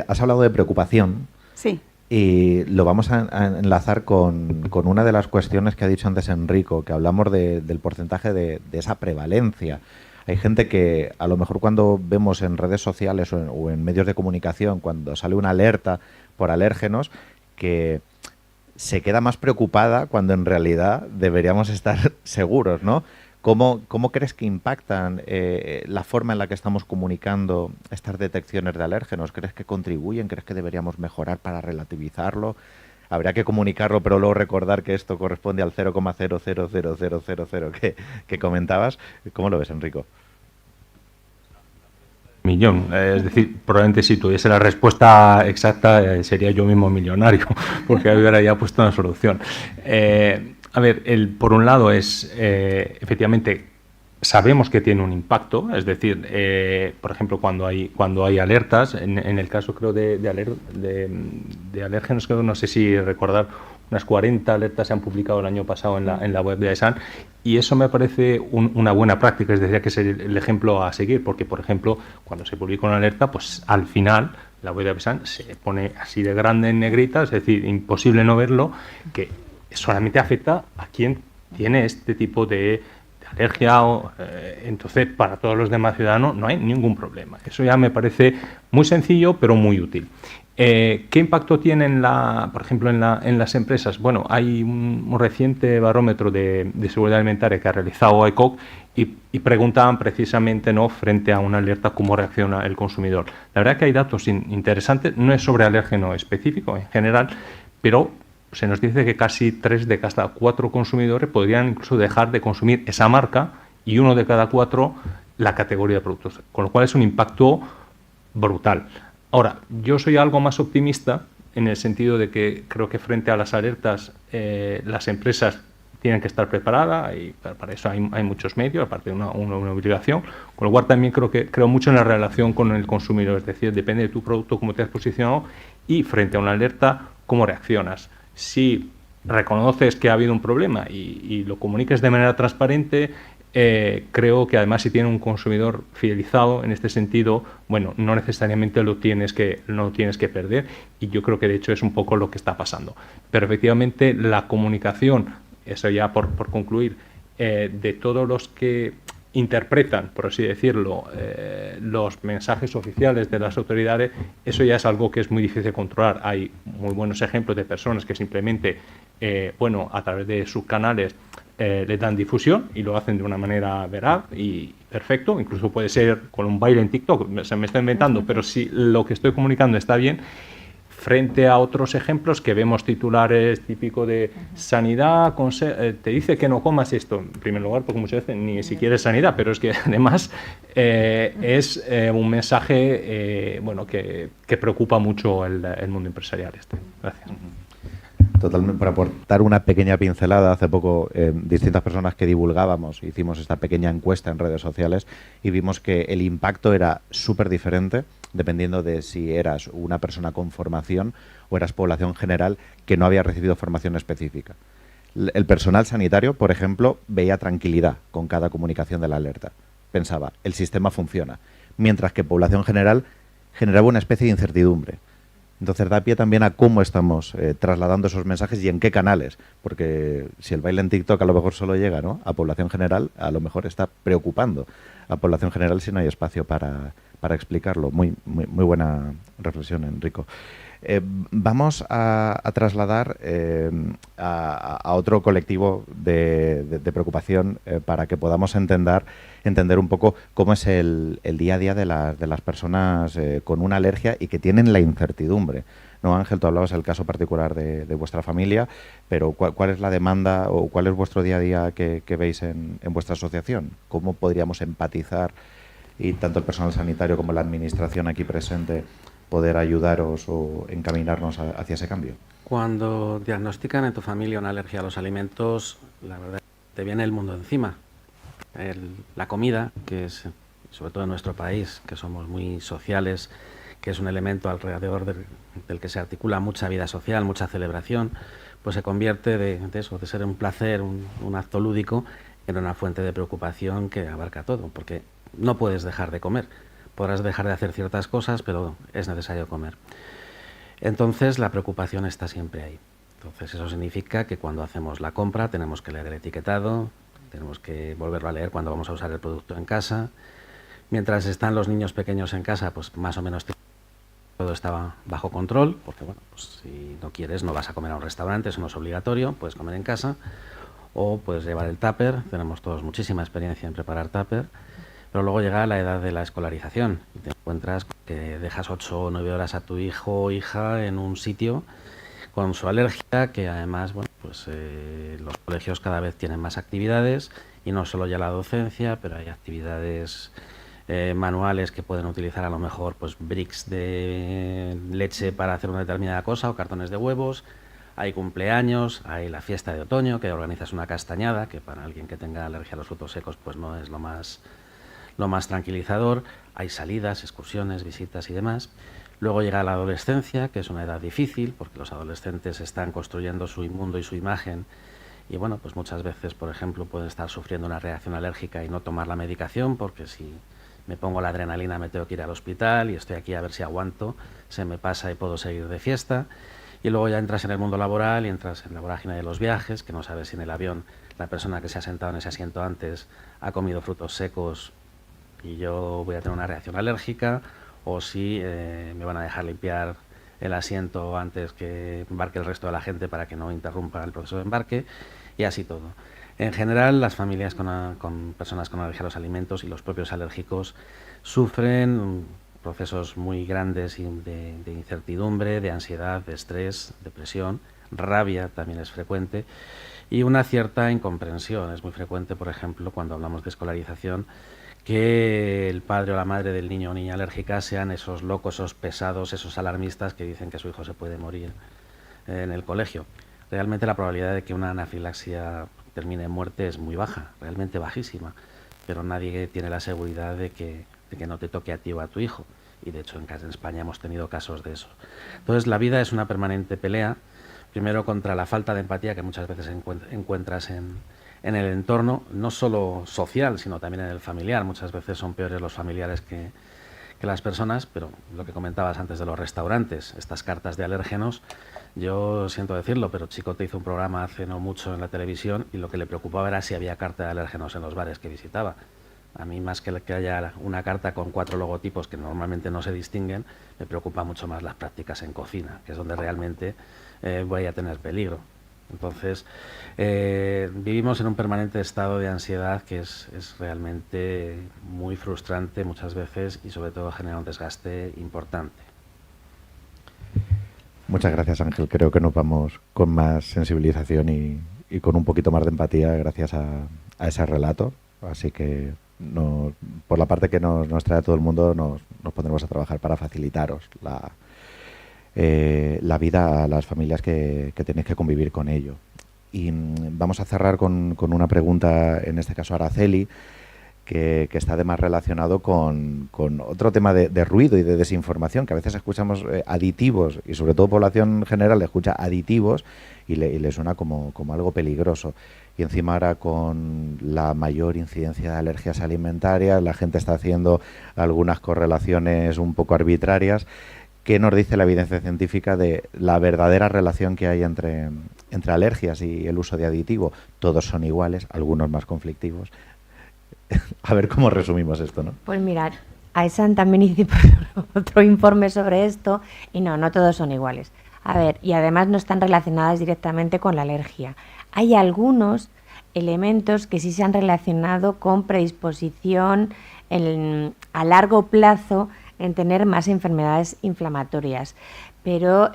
S1: Has hablado de preocupación.
S4: Sí.
S1: Y lo vamos a enlazar con una de las cuestiones que ha dicho antes Enrico, que hablamos del porcentaje de esa prevalencia. Hay gente que a lo mejor cuando vemos en redes sociales o en medios de comunicación, cuando sale una alerta por alérgenos, que se queda más preocupada cuando en realidad deberíamos estar seguros, ¿no? ¿Cómo crees que impactan la forma en la que estamos comunicando estas detecciones de alérgenos? ¿Crees que contribuyen? ¿Crees que deberíamos mejorar para relativizarlo? Habría que comunicarlo, pero luego recordar que esto corresponde al 0,000000 que comentabas. ¿Cómo lo ves, Enrico?
S7: Millón. Es decir, probablemente si tuviese la respuesta exacta sería yo mismo millonario, porque hubiera ya puesto una solución. A ver, por un lado es, efectivamente, sabemos que tiene un impacto, es decir, por ejemplo, cuando hay alertas, en el caso creo de alérgenos, creo, no sé si recordar, unas 40 alertas se han publicado el año pasado en la web de AESAN, y eso me parece una buena práctica, es decir, que es el ejemplo a seguir, porque, por ejemplo, cuando se publica una alerta, pues al final la web de AESAN se pone así de grande en negrita, es decir, imposible no verlo, que solamente afecta a quien tiene este tipo de alergia, entonces para todos los demás ciudadanos no hay ningún problema. Eso ya me parece muy sencillo, pero muy útil. ¿Qué impacto tiene, por ejemplo, en las empresas? Bueno, hay un reciente barómetro de seguridad alimentaria que ha realizado ECOC y preguntaban precisamente, ¿no?, frente a una alerta, cómo reacciona el consumidor. La verdad que hay datos interesantes, no es sobre alérgeno específico en general, pero se nos dice que casi 3 de cada 4 consumidores podrían incluso dejar de consumir esa marca y 1 de cada 4 la categoría de productos, con lo cual es un impacto brutal. Ahora, yo soy algo más optimista en el sentido de que creo que frente a las alertas las empresas tienen que estar preparadas y para eso hay muchos medios, aparte de una obligación, con lo cual también creo mucho en la relación con el consumidor, es decir, depende de tu producto, cómo te has posicionado y frente a una alerta, cómo reaccionas. Si reconoces que ha habido un problema y lo comuniques de manera transparente, creo que además si tiene un consumidor fidelizado en este sentido, bueno, no necesariamente lo tienes que perder, y yo creo que de hecho es un poco lo que está pasando. Pero efectivamente la comunicación, eso ya por concluir, de todos los que interpretan, por así decirlo, los mensajes oficiales de las autoridades, eso ya es algo que es muy difícil de controlar. Hay muy buenos ejemplos de personas que simplemente, a través de sus canales le dan difusión y lo hacen de una manera veraz y perfecto, incluso puede ser con un baile en TikTok, se me está inventando, pero si lo que estoy comunicando está bien, frente a otros ejemplos que vemos titulares típicos de sanidad, te dice que no comas esto, en primer lugar, porque muchas veces ni siquiera es sanidad, pero es que además es un mensaje bueno, que preocupa mucho el mundo empresarial. Gracias.
S1: Totalmente, para aportar una pequeña pincelada, hace poco distintas personas que divulgábamos, hicimos esta pequeña encuesta en redes sociales y vimos que el impacto era súper diferente dependiendo de si eras una persona con formación o eras población general que no había recibido formación específica. El personal sanitario, por ejemplo, veía tranquilidad con cada comunicación de la alerta. Pensaba, el sistema funciona, mientras que población general generaba una especie de incertidumbre. Entonces da pie también a cómo estamos trasladando esos mensajes y en qué canales, porque si el baile en TikTok a lo mejor solo llega, ¿no?, a población general, a lo mejor está preocupando a población general si no hay espacio para explicarlo. Muy buena reflexión, Enrico. Vamos a trasladar a otro colectivo de preocupación para que podamos entender un poco cómo es el día a día de las personas con una alergia y que tienen la incertidumbre. No, Ángel, tú hablabas del caso particular de vuestra familia, pero ¿cuál es la demanda o cuál es vuestro día a día que veis en vuestra asociación? ¿Cómo podríamos empatizar y tanto el personal sanitario como la administración aquí presente poder ayudaros o encaminarnos hacia ese cambio?
S8: Cuando diagnostican en tu familia una alergia a los alimentos, la verdad, te viene el mundo encima. La comida, que es, sobre todo en nuestro país, que somos muy sociales, que es un elemento alrededor del que se articula mucha vida social, mucha celebración, pues se convierte de ser un placer, un acto lúdico, en una fuente de preocupación que abarca todo, porque no puedes dejar de comer. Podrás dejar de hacer ciertas cosas, pero es necesario comer. Entonces la preocupación está siempre ahí. Entonces eso significa que cuando hacemos la compra tenemos que leer el etiquetado, tenemos que volverlo a leer cuando vamos a usar el producto en casa. Mientras están los niños pequeños en casa, pues más o menos todo está bajo control, porque bueno, pues si no quieres no vas a comer a un restaurante, eso no es obligatorio, puedes comer en casa o puedes llevar el tupper. Tenemos todos muchísima experiencia en preparar tupper. Pero luego llega la edad de la escolarización y te encuentras que dejas 8 o 9 horas a tu hijo o hija en un sitio con su alergia, que además, bueno, pues los colegios cada vez tienen más actividades y no solo ya la docencia, pero hay actividades manuales que pueden utilizar a lo mejor pues bricks de leche para hacer una determinada cosa o cartones de huevos. Hay cumpleaños, hay la fiesta de otoño, que organizas una castañada, que para alguien que tenga alergia a los frutos secos pues no es lo más tranquilizador. Hay salidas, excursiones, visitas y demás. Luego llega la adolescencia, que es una edad difícil, porque los adolescentes están construyendo su mundo y su imagen, y bueno, pues muchas veces, por ejemplo, pueden estar sufriendo una reacción alérgica y no tomar la medicación, porque si me pongo la adrenalina me tengo que ir al hospital y estoy aquí a ver si aguanto, se me pasa y puedo seguir de fiesta. Y luego ya entras en el mundo laboral y entras en la vorágine de los viajes, que no sabes si en el avión la persona que se ha sentado en ese asiento antes ha comido frutos secos y yo voy a tener una reacción alérgica, o si me van a dejar limpiar el asiento antes que embarque el resto de la gente para que no interrumpa el proceso de embarque, y así todo. En general, las familias con personas con alergia a los alimentos y los propios alérgicos sufren procesos muy grandes de incertidumbre, de ansiedad, de estrés, depresión, rabia también es frecuente, y una cierta incomprensión. Es muy frecuente, por ejemplo, cuando hablamos de escolarización, que el padre o la madre del niño o niña alérgica sean esos locos, esos pesados, esos alarmistas que dicen que su hijo se puede morir en el colegio. Realmente la probabilidad de que una anafilaxia termine en muerte es muy baja, realmente bajísima, pero nadie tiene la seguridad de que no te toque a ti o a tu hijo, y de hecho en España hemos tenido casos de eso. Entonces la vida es una permanente pelea, primero contra la falta de empatía que muchas veces encuentras en el entorno, no solo social, sino también en el familiar. Muchas veces son peores los familiares que las personas, pero lo que comentabas antes de los restaurantes, estas cartas de alérgenos, yo siento decirlo, pero Chicote hizo un programa hace no mucho en la televisión y lo que le preocupaba era si había carta de alérgenos en los bares que visitaba. A mí, más que haya una carta con 4 logotipos que normalmente no se distinguen, me preocupa mucho más las prácticas en cocina, que es donde realmente voy a tener peligro. Entonces, vivimos en un permanente estado de ansiedad que es realmente muy frustrante muchas veces y sobre todo genera un desgaste importante.
S1: Muchas gracias, Ángel. Creo que nos vamos con más sensibilización y con un poquito más de empatía gracias a ese relato. Así que por la parte que nos trae a todo el mundo, nos pondremos a trabajar para facilitaros la vida a las familias que tenéis que convivir con ello. Y vamos a cerrar con una pregunta, en este caso a Araceli, que está además relacionado con otro tema de ruido y de desinformación, que a veces escuchamos aditivos, y sobre todo población general escucha aditivos y le suena como algo peligroso. Y encima ahora con la mayor incidencia de alergias alimentarias, la gente está haciendo algunas correlaciones un poco arbitrarias. ¿Qué nos dice la evidencia científica de la verdadera relación que hay entre alergias y el uso de aditivo? Todos son iguales, algunos más conflictivos. A ver cómo resumimos esto, ¿no?
S6: Pues mirad, AESAN también hizo otro informe sobre esto y no todos son iguales. A ver, y además no están relacionadas directamente con la alergia. Hay algunos elementos que sí se han relacionado con predisposición a largo plazo en tener más enfermedades inflamatorias. Pero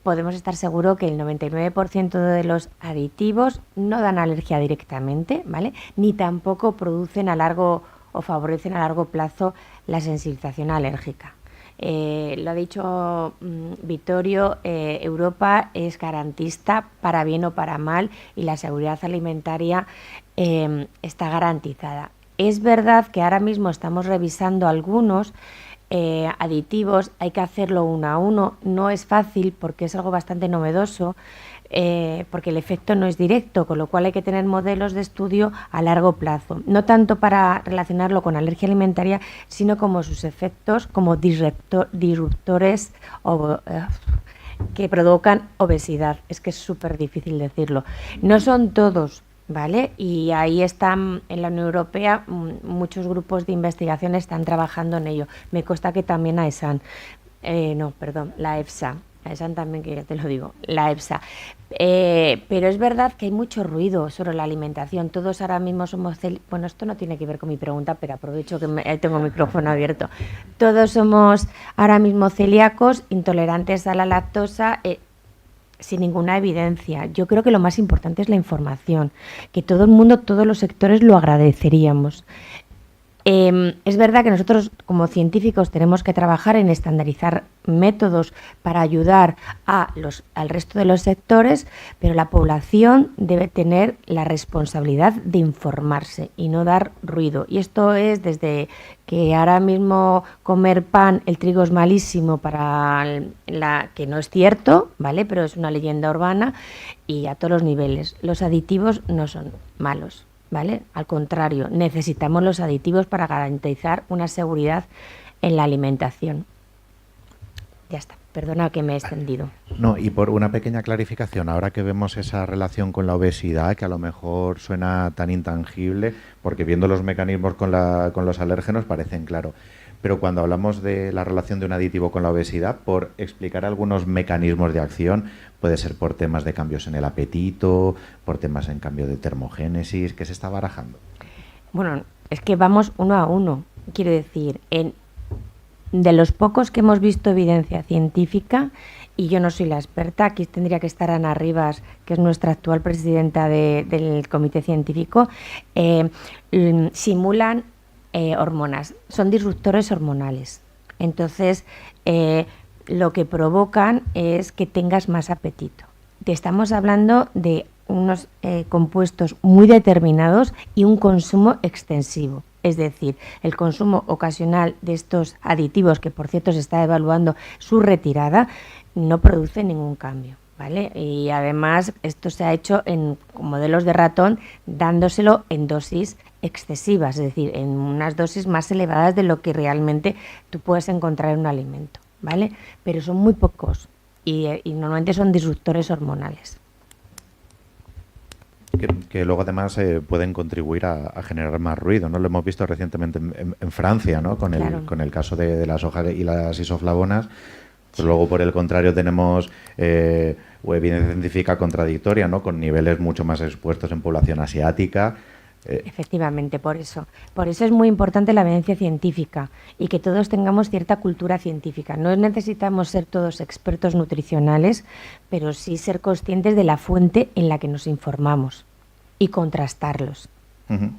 S6: podemos estar seguros que el 99% de los aditivos no dan alergia directamente, ¿vale? Ni tampoco producen o favorecen a largo plazo la sensibilización alérgica. Lo ha dicho Vittorio, Europa es garantista para bien o para mal y la seguridad alimentaria está garantizada. Es verdad que ahora mismo estamos revisando algunos aditivos, hay que hacerlo uno a uno, no es fácil porque es algo bastante novedoso, porque el efecto no es directo, con lo cual hay que tener modelos de estudio a largo plazo, no tanto para relacionarlo con alergia alimentaria, sino como sus efectos como disruptores que provocan obesidad. Es que es súper difícil decirlo. No son todos, ¿vale? Y ahí están, en la Unión Europea, muchos grupos de investigación están trabajando en ello. Me consta que también AESAN, la EFSA, AESAN también, que ya te lo digo, la EFSA. Pero es verdad que hay mucho ruido sobre la alimentación. Todos ahora mismo somos bueno, esto no tiene que ver con mi pregunta, pero aprovecho que tengo el micrófono abierto. Todos somos ahora mismo celíacos, intolerantes a la lactosa, sin ninguna evidencia. Yo creo que lo más importante es la información, que todo el mundo, todos los sectores lo agradeceríamos. Es verdad que nosotros como científicos tenemos que trabajar en estandarizar métodos para ayudar al resto de los sectores, pero la población debe tener la responsabilidad de informarse y no dar ruido. Y esto es desde que ahora mismo comer pan, el trigo es malísimo que no es cierto, ¿vale? Pero es una leyenda urbana, y a todos los niveles. Los aditivos no son malos, ¿vale? Al contrario, necesitamos los aditivos para garantizar una seguridad en la alimentación. Ya está, perdona que me he extendido.
S1: No, y por una pequeña clarificación, ahora que vemos esa relación con la obesidad, que a lo mejor suena tan intangible, porque viendo los mecanismos con los alérgenos parecen claro, pero cuando hablamos de la relación de un aditivo con la obesidad, por explicar algunos mecanismos de acción, puede ser por temas de cambios en el apetito, por temas en cambio de termogénesis, ¿qué se está barajando?
S6: Bueno, es que vamos uno a uno. Quiero decir, de los pocos que hemos visto evidencia científica, y yo no soy la experta, aquí tendría que estar Ana Rivas, que es nuestra actual presidenta del comité científico, simulan hormonas, son disruptores hormonales. Entonces, lo que provocan es que tengas más apetito. Te estamos hablando de unos compuestos muy determinados y un consumo extensivo. Es decir, el consumo ocasional de estos aditivos, que por cierto se está evaluando su retirada, no produce ningún cambio, ¿vale? Y además esto se ha hecho con modelos de ratón, dándoselo en dosis excesivas, es decir, en unas dosis más elevadas de lo que realmente tú puedes encontrar en un alimento, ¿vale? Pero son muy pocos y normalmente son disruptores hormonales.
S1: Que luego además pueden contribuir a generar más ruido, ¿no? Lo hemos visto recientemente en Francia, ¿no? Con el caso de la soja y las isoflavonas. Pues luego, por el contrario, tenemos evidencia científica contradictoria, ¿no? Con niveles mucho más expuestos en población asiática.
S6: Efectivamente, por eso. Por eso es muy importante la evidencia científica y que todos tengamos cierta cultura científica. No necesitamos ser todos expertos nutricionales, pero sí ser conscientes de la fuente en la que nos informamos y contrastarlos.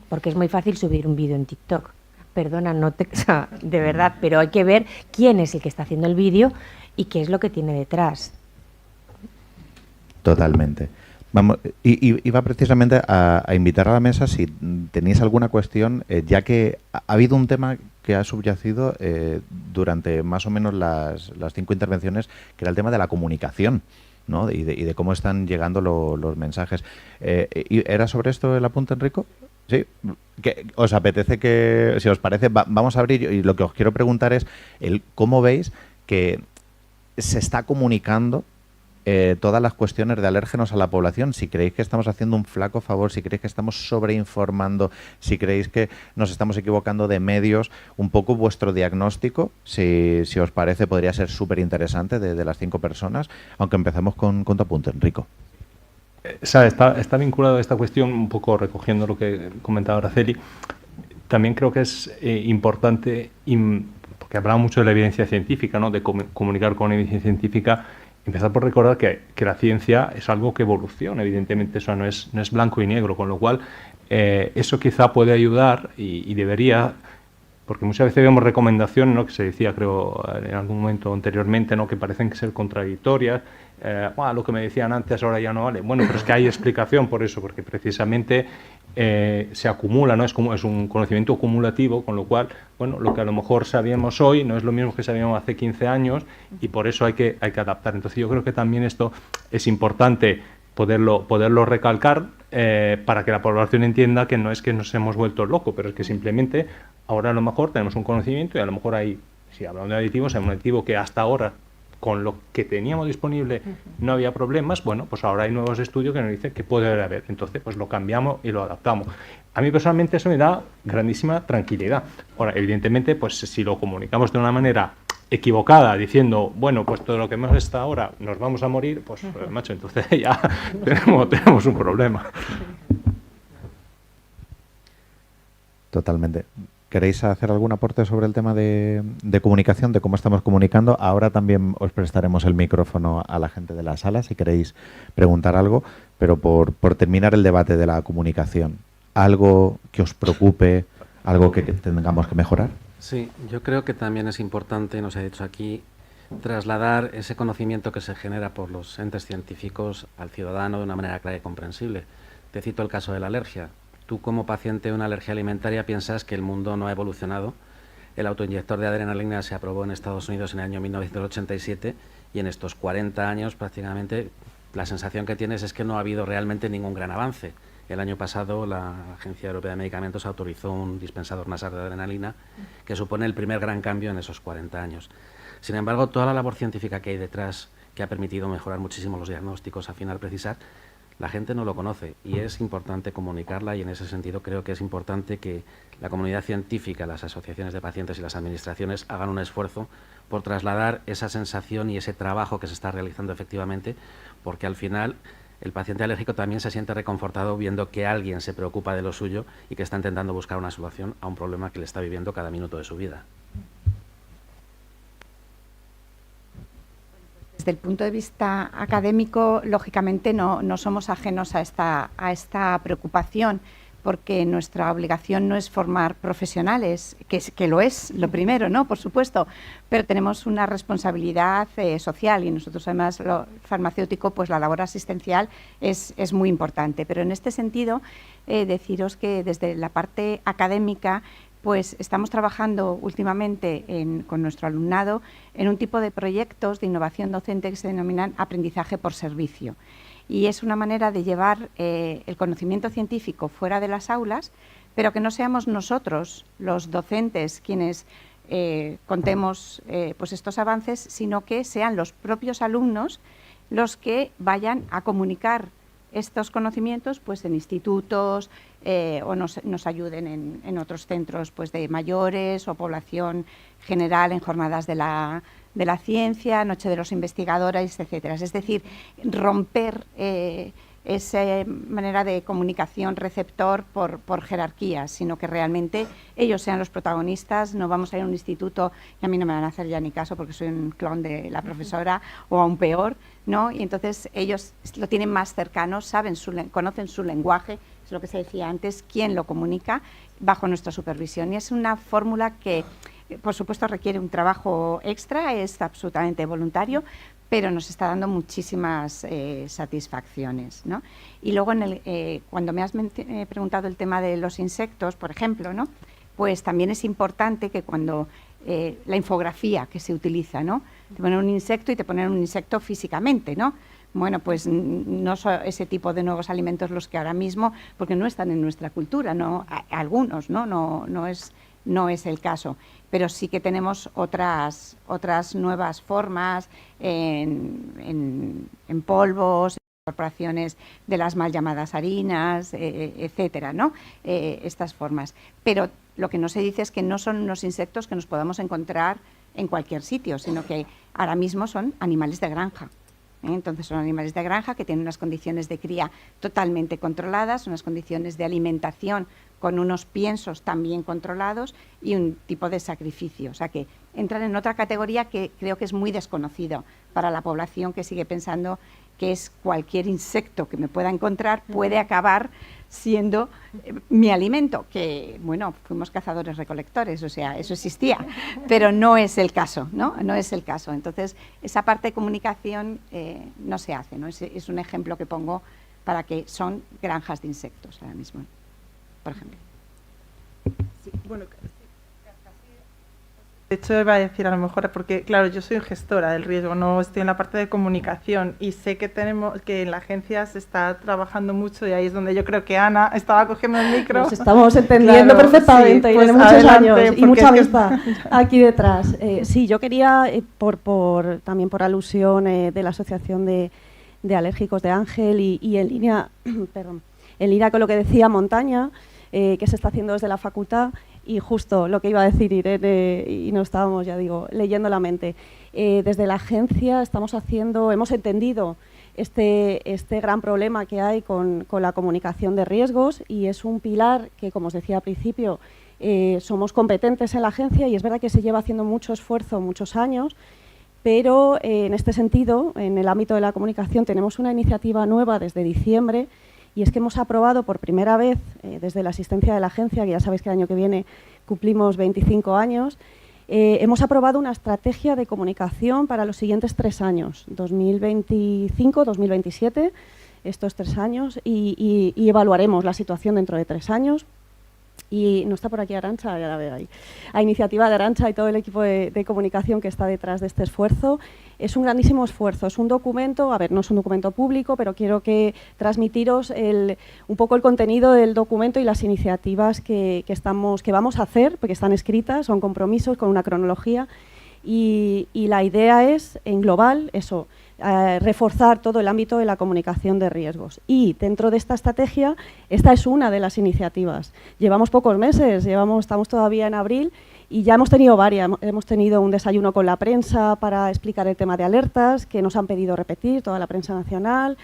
S6: Porque es muy fácil subir un vídeo en TikTok. Perdona, o sea, de verdad, pero hay que ver quién es el que está haciendo el vídeo y qué es lo que tiene detrás.
S1: Totalmente. Vamos, y va precisamente a invitar a la mesa si tenéis alguna cuestión, ya que ha habido un tema que ha subyacido durante más o menos las 5 intervenciones, que era el tema de la comunicación, ¿no? Y de cómo están llegando los mensajes. ¿Y era sobre esto el apunte, Enrico? Sí. ¿Os apetece que, si os parece, vamos a abrir? Y lo que os quiero preguntar es cómo veis que se está comunicando todas las cuestiones de alérgenos a la población, si creéis que estamos haciendo un flaco favor, si creéis que estamos sobreinformando, si creéis que nos estamos equivocando de medios, un poco vuestro diagnóstico, si os parece, podría ser súper interesante de las 5 personas, aunque empezamos con tu apunte, Enrico.
S7: Está vinculado a esta cuestión, un poco recogiendo lo que comentaba Araceli. También creo que es importante, porque hablaba mucho de la evidencia científica, ¿no? De comunicar con evidencia científica. Empezar por recordar que la ciencia es algo que evoluciona, evidentemente, eso no es blanco y negro, con lo cual eso quizá puede ayudar y debería, porque muchas veces vemos recomendaciones, ¿no? Que se decía, creo, en algún momento anteriormente, ¿no? Que parecen ser contradictorias, lo que me decían antes ahora ya no vale. Bueno, pero es que hay explicación por eso, porque precisamente se acumula, ¿no? Es un conocimiento acumulativo, con lo cual, bueno, lo que a lo mejor sabíamos hoy no es lo mismo que sabíamos hace 15 años y por eso hay que adaptar. Entonces yo creo que también esto es importante poderlo recalcar para que la población entienda que no es que nos hemos vuelto locos, pero es que simplemente ahora a lo mejor tenemos un conocimiento y a lo mejor hay, si hablamos de aditivos, hay un aditivo que hasta ahora con lo que teníamos disponible no había problemas, bueno, pues ahora hay nuevos estudios que nos dicen que puede haber, entonces pues lo cambiamos y lo adaptamos. A mí personalmente eso me da grandísima tranquilidad. Ahora, evidentemente, pues si lo comunicamos de una manera equivocada, diciendo, bueno, pues todo lo que hemos estado ahora nos vamos a morir, pues macho, entonces ya tenemos un problema.
S1: Totalmente. ¿Queréis hacer algún aporte sobre el tema de comunicación, de cómo estamos comunicando? Ahora también os prestaremos el micrófono a la gente de la sala si queréis preguntar algo, pero por terminar el debate de la comunicación, ¿algo que os preocupe, algo que tengamos que mejorar?
S8: Sí, yo creo que también es importante, nos ha dicho aquí, trasladar ese conocimiento que se genera por los entes científicos al ciudadano de una manera clara y comprensible. Te cito el caso de la alergia. Tú como paciente de una alergia alimentaria piensas que el mundo no ha evolucionado. El autoinyector de adrenalina se aprobó en Estados Unidos en el año 1987 y en estos 40 años prácticamente la sensación que tienes es que no ha habido realmente ningún gran avance. El año pasado la Agencia Europea de Medicamentos autorizó un dispensador nasal de adrenalina que supone el primer gran cambio en esos 40 años. Sin embargo, toda la labor científica que hay detrás, que ha permitido mejorar muchísimo los diagnósticos, afinar, precisar, la gente no lo conoce y es importante comunicarla y en ese sentido creo que es importante que la comunidad científica, las asociaciones de pacientes y las administraciones hagan un esfuerzo por trasladar esa sensación y ese trabajo que se está realizando efectivamente, porque al final el paciente alérgico también se siente reconfortado viendo que alguien se preocupa de lo suyo y que está intentando buscar una solución a un problema que le está viviendo cada minuto de su vida.
S4: Desde el punto de vista académico, lógicamente no somos ajenos a esta preocupación, porque nuestra obligación no es formar profesionales, que lo es lo primero, ¿no? Por supuesto, pero tenemos una responsabilidad social y nosotros además, lo farmacéutico, pues la labor asistencial es muy importante. Pero en este sentido, deciros que desde la parte académica, pues estamos trabajando últimamente con nuestro alumnado en un tipo de proyectos de innovación docente que se denominan aprendizaje por servicio. Y es una manera de llevar el conocimiento científico fuera de las aulas, pero que no seamos nosotros, los docentes, quienes contemos pues estos avances, sino que sean los propios alumnos los que vayan a comunicar estos conocimientos pues en institutos o nos ayuden en otros centros pues de mayores o población general en jornadas de la ciencia, Noche de los Investigadores, etcétera. Es decir, romper esa manera de comunicación receptor por jerarquía, sino que realmente ellos sean los protagonistas. No vamos a ir a un instituto y a mí no me van a hacer ya ni caso porque soy un clon de la profesora o aún peor, ¿no? Y entonces ellos lo tienen más cercano, conocen su lenguaje, es lo que se decía antes, quién lo comunica bajo nuestra supervisión. Y es una fórmula que, por supuesto, requiere un trabajo extra, es absolutamente voluntario, pero nos está dando muchísimas satisfacciones, ¿no? Y luego, cuando me has preguntado el tema de los insectos, por ejemplo, ¿no? Pues también es importante que cuando la infografía que se utiliza, ¿no? Te ponen un insecto y te ponen un insecto físicamente, ¿no? Bueno, pues no son ese tipo de nuevos alimentos los que ahora mismo, porque no están en nuestra cultura, ¿no? Algunos, ¿no? No es el caso, pero sí que tenemos otras nuevas formas en polvos, incorporaciones de las mal llamadas harinas, etcétera, ¿no? Estas formas. Pero lo que no se dice es que no son unos insectos que nos podamos encontrar en cualquier sitio, sino que ahora mismo son animales de granja. Entonces son animales de granja que tienen unas condiciones de cría totalmente controladas, unas condiciones de alimentación con unos piensos también controlados y un tipo de sacrificio. O sea que entran en otra categoría que creo que es muy desconocido para la población, que sigue pensando que es cualquier insecto que me pueda encontrar puede acabar siendo mi alimento, que, bueno, fuimos cazadores-recolectores, o sea, eso existía, pero no es el caso, ¿no? No es el caso. Entonces, esa parte de comunicación no se hace, ¿no? Es un ejemplo que pongo para que son granjas de insectos ahora mismo, por ejemplo.
S5: Sí, bueno, de hecho iba a decir a lo mejor, porque claro, yo soy gestora del riesgo, no estoy en la parte de comunicación y sé que en la agencia se está trabajando mucho y ahí es donde yo creo que Ana estaba cogiendo el micro.
S2: Nos estamos entendiendo
S5: claro,
S2: perfectamente,
S5: sí,
S2: y
S5: pues
S2: tiene muchos
S5: adelante,
S2: años y mucha
S5: es
S2: vista aquí detrás. Sí, yo quería, también por alusión de la Asociación de Alérgicos de Ángel y en línea, en línea con lo que decía Montaña, que se está haciendo desde la facultad. Y justo lo que iba a decir Irene, y no estábamos, ya digo, leyendo la mente. Desde la agencia hemos entendido este gran problema que hay con la comunicación de riesgos y es un pilar que, como os decía al principio, somos competentes en la agencia y es verdad que se lleva haciendo mucho esfuerzo, muchos años, pero en este sentido, en el ámbito de la comunicación, tenemos una iniciativa nueva desde diciembre. Y es que hemos aprobado por primera vez, desde la asistencia de la agencia, que ya sabéis que el año que viene cumplimos 25 años, hemos aprobado una estrategia de comunicación para los siguientes 3 años, 2025, 2027, estos 3 años, y evaluaremos la situación dentro de 3 años. Y no está por aquí Arantxa, ya la veo ahí. A iniciativa de Arantxa y todo el equipo de comunicación que está detrás de este esfuerzo. Es un grandísimo esfuerzo, es un documento, a ver, no es un documento público, pero quiero transmitiros un poco el contenido del documento y las iniciativas que vamos a hacer, porque están escritas, son compromisos con una cronología. Y la idea es, en global, eso, reforzar todo el ámbito de la comunicación de riesgos. Y dentro de esta estrategia, esta es una de las iniciativas. Llevamos pocos meses, estamos todavía en abril y ya hemos tenido varias. Hemos tenido un desayuno con la prensa para explicar el tema de alertas, que nos han pedido repetir, toda la prensa nacional,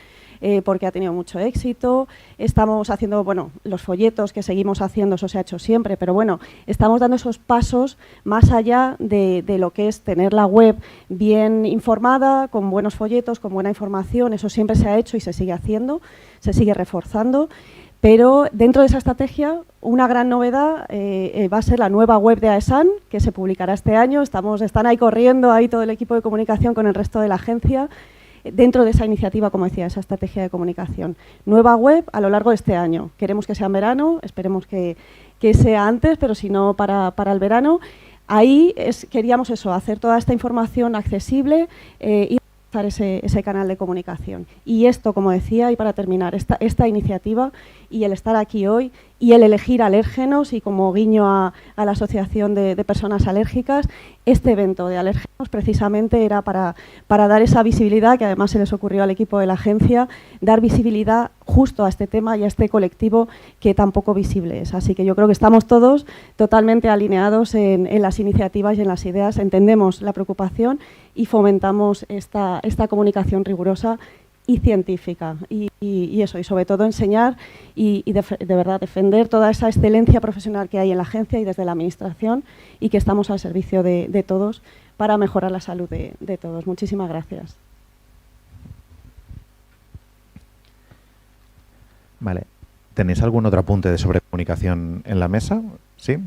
S2: porque ha tenido mucho éxito. Estamos haciendo, bueno, los folletos que seguimos haciendo, eso se ha hecho siempre, pero bueno, estamos dando esos pasos más allá de lo que es tener la web bien informada, con buenos folletos, con buena información. Eso siempre se ha hecho y se sigue haciendo, se sigue reforzando. Pero dentro de esa estrategia, una gran novedad va a ser la nueva web de AESAN, que se publicará este año. Están ahí corriendo, ahí todo el equipo de comunicación con el resto de la agencia, dentro de esa iniciativa, como decía, esa estrategia de comunicación. Nueva web a lo largo de este año. Queremos que sea en verano, esperemos que sea antes, pero si no para el verano. Ahí queríamos eso, hacer toda esta información accesible y ese canal de comunicación. Y esto, como decía, y para terminar, esta iniciativa y el estar aquí hoy y el elegir alérgenos y como guiño a la Asociación de Personas Alérgicas, este evento de alérgenos precisamente era para dar esa visibilidad, que además se les ocurrió al equipo de la agencia, dar visibilidad justo a este tema y a este colectivo que tan poco visible es. Así que yo creo que estamos todos totalmente alineados en las iniciativas y en las ideas, entendemos la preocupación y fomentamos esta comunicación rigurosa y científica. Y eso, y sobre todo enseñar y de verdad defender toda esa excelencia profesional que hay en la agencia y desde la administración, y que estamos al servicio de todos para mejorar la salud de todos. Muchísimas gracias.
S1: Vale. ¿Tenéis algún otro apunte de sobre comunicación en la mesa? ¿Sí?